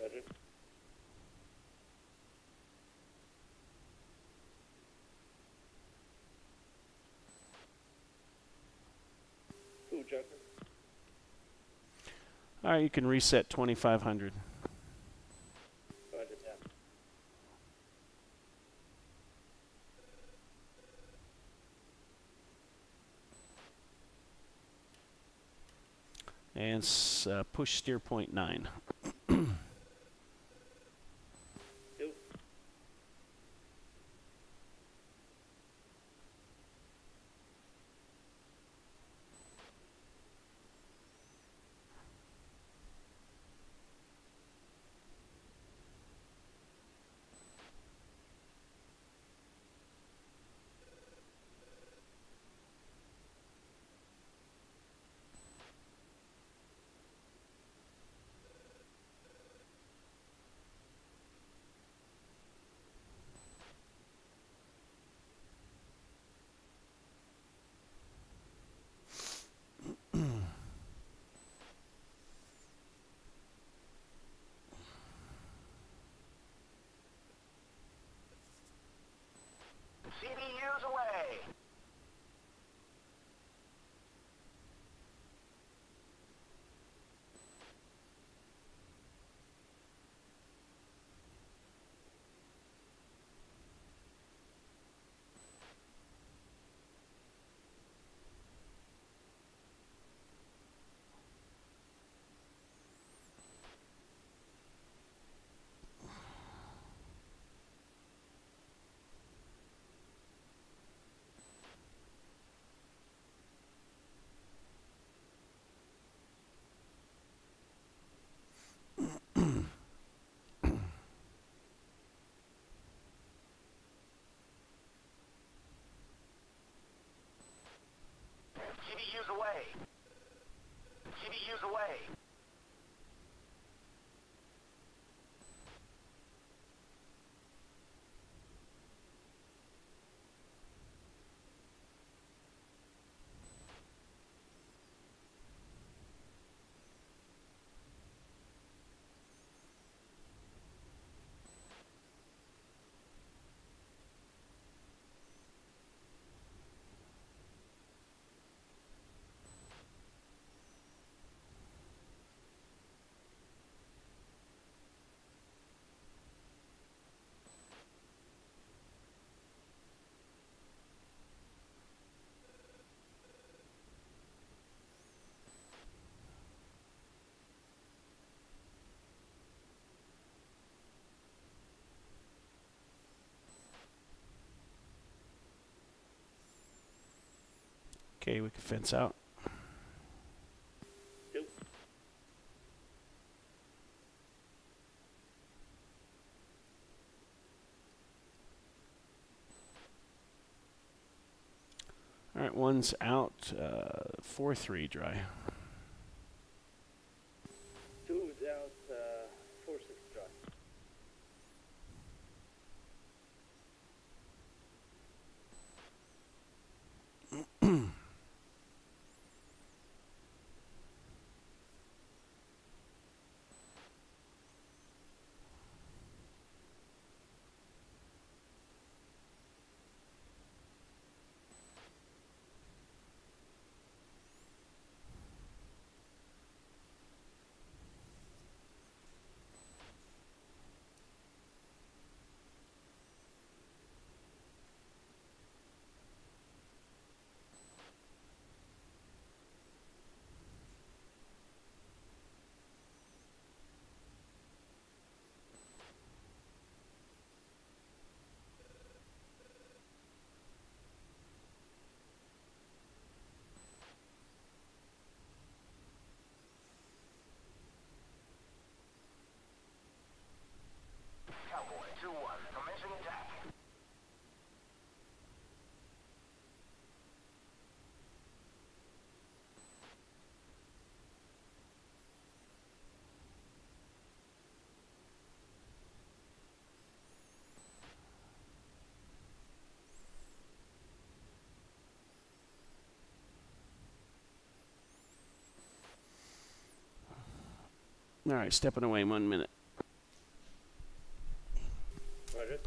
Roger. All right, you can reset 2500. Roger that. And push steer point 9. Yep. CBU's away. CBU's away. CBU's away. Okay, we can fence out. Yep. All right, one's out. 4-3 dry. 2's out, 4-6 dry. Cowboy 2-1. Commencing attack. All right, stepping away 1 minute. Roger.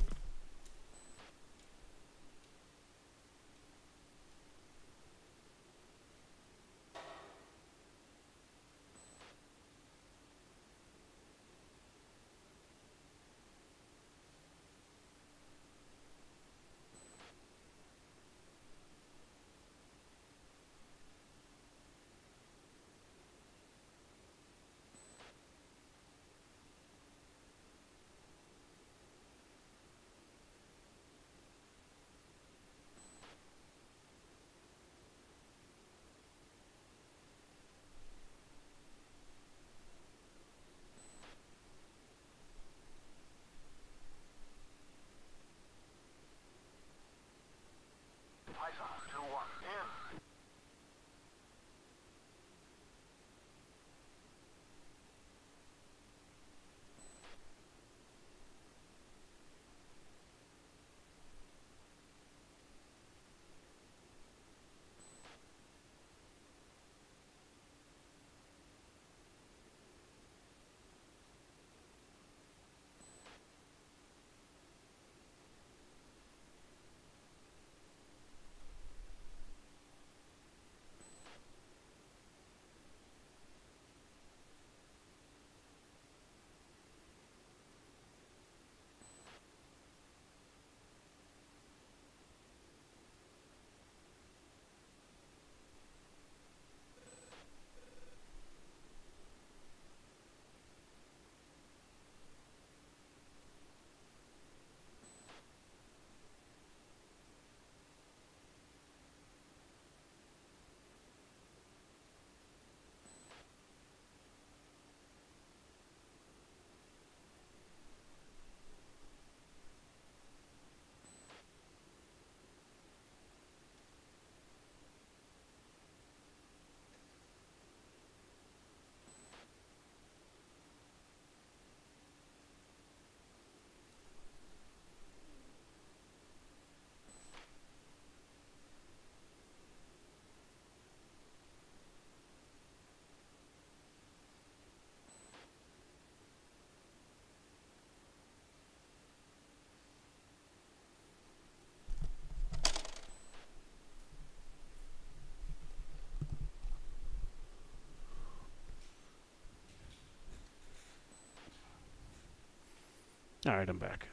All right, I'm back.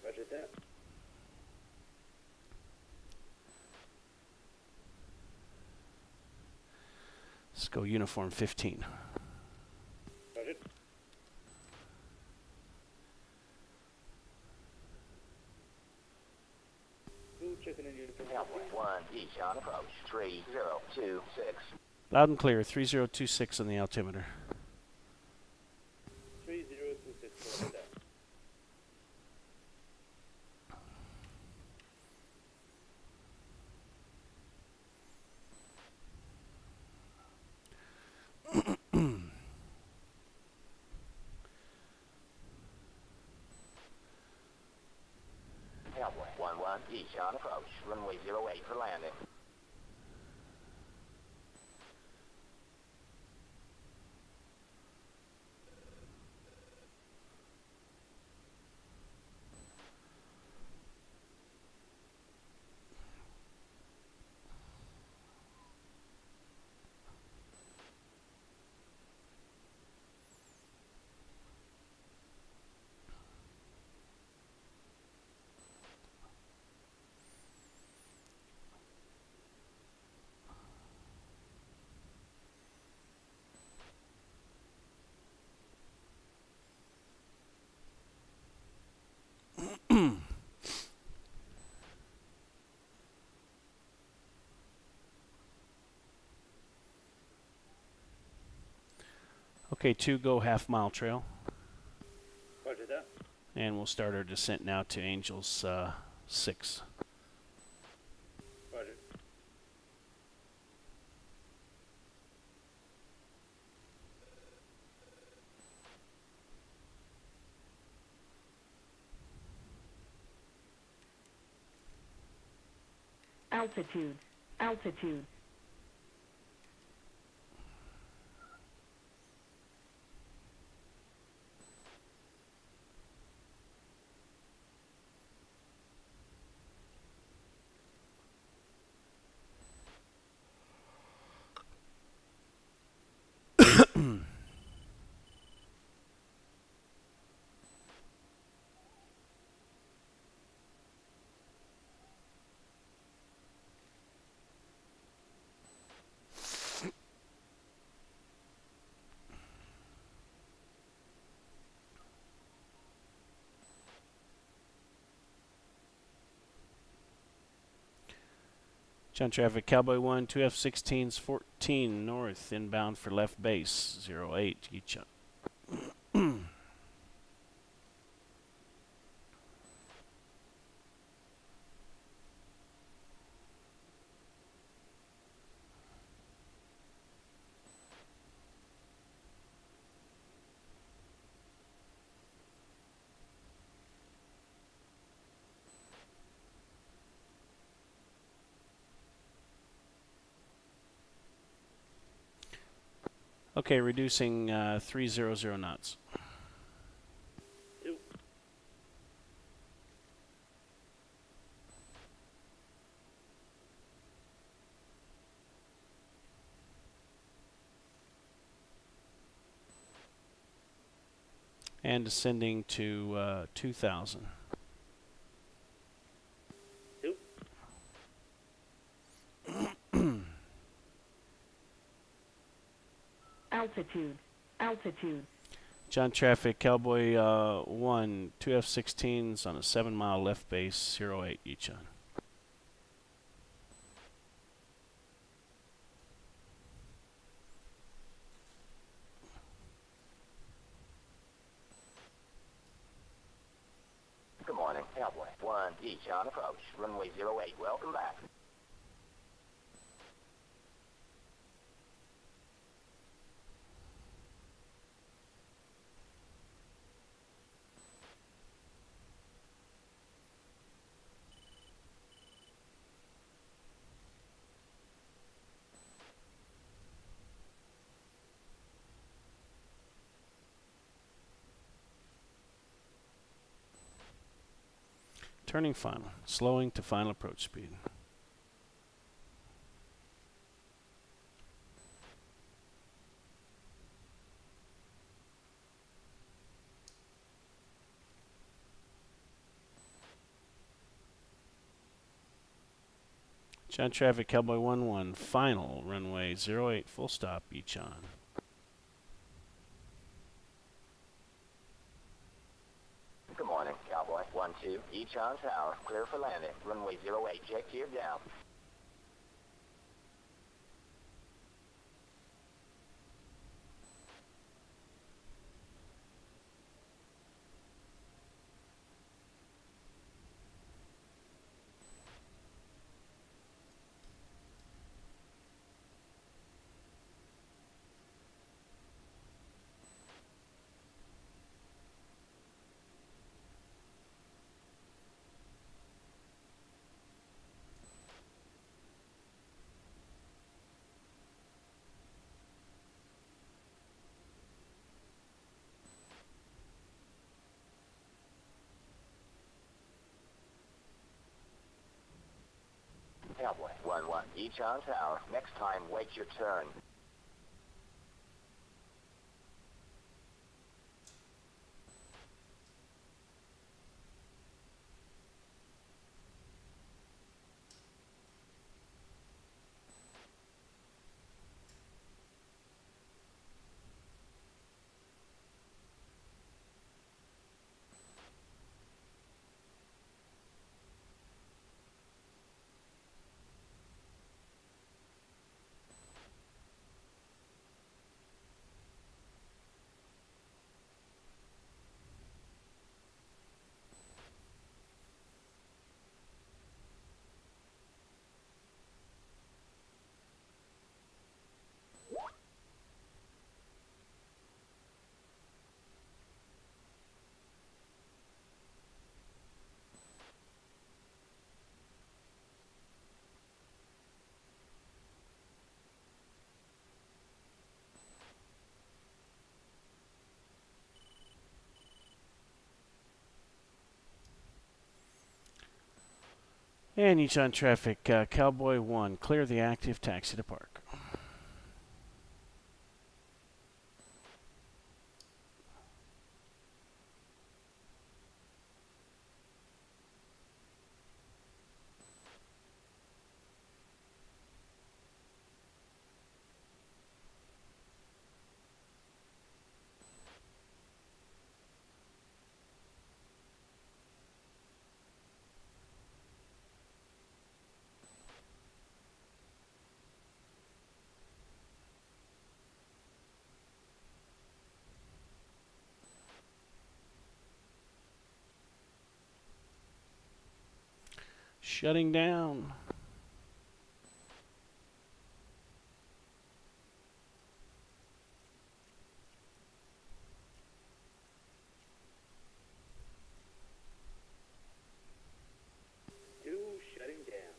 Roger that. Let's go uniform 15. Roger. Two checking in uniform. Cowboy 1, each on approach. 3026. Loud and clear, 3026 on the altimeter. 3026. Roger that. Cowboy 1, each on approach. Runway 08 for landing. Okay, 2 go half-mile trail. Roger that. And we'll start our descent now to Angels 6. Roger. Altitude. Altitude. John traffic, Cowboy 1, 2 F-16s, 14 north, inbound for left base, 08, each on. Okay, reducing 300 knots. Two. And descending to 2,000. Two. Altitude. Altitude. John traffic, Cowboy 1, 2 F-16s on a 7-mile left base, 08, each on. Good morning, Cowboy 1, each on approach. Runway 08, welcome back. Turning final, slowing to final approach speed. Each on traffic, Cowboy 1-1, final, runway 08, full stop, each on. Good morning, Cowboy 1-2, each on tower, clear for landing, runway 08, jet gear down. Cowboy 1-1, each on tower, next time wait your turn. And each on traffic, Cowboy 1, clear the active, taxi to park. Shutting down. Shutting down.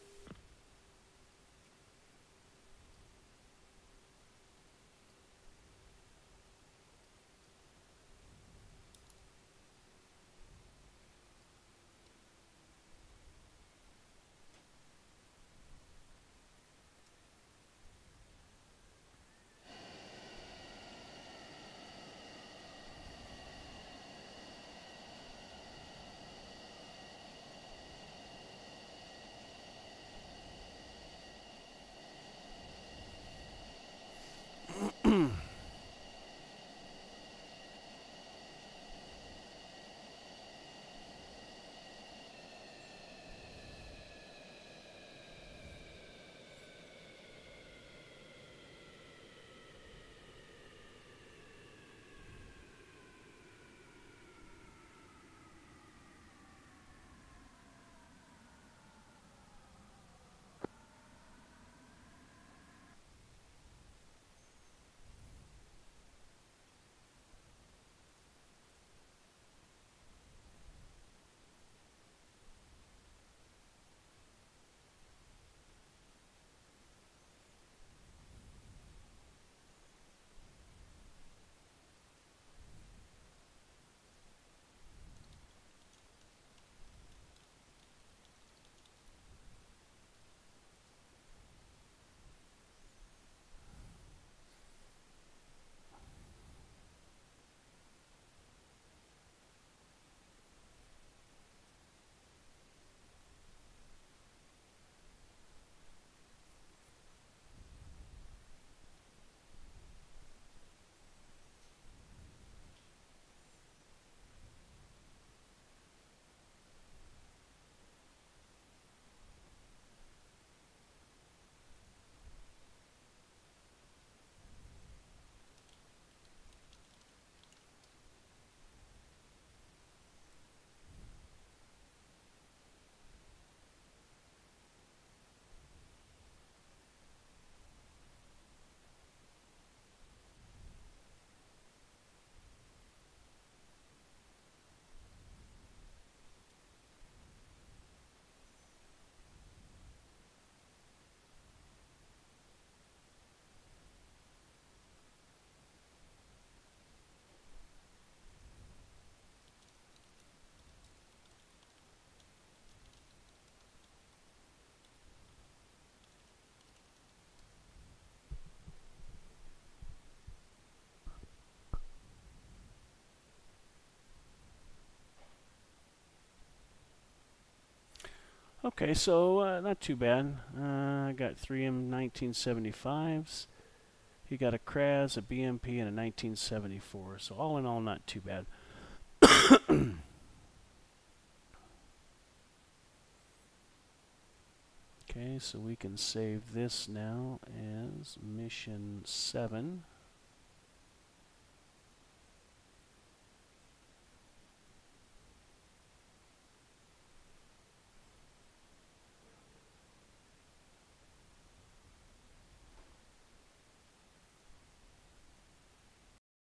Okay, so not too bad. I got 3 M1975s. He got a Kraz, a BMP, and a 1974. So all in all, not too bad. Okay, so we can save this now as mission 7.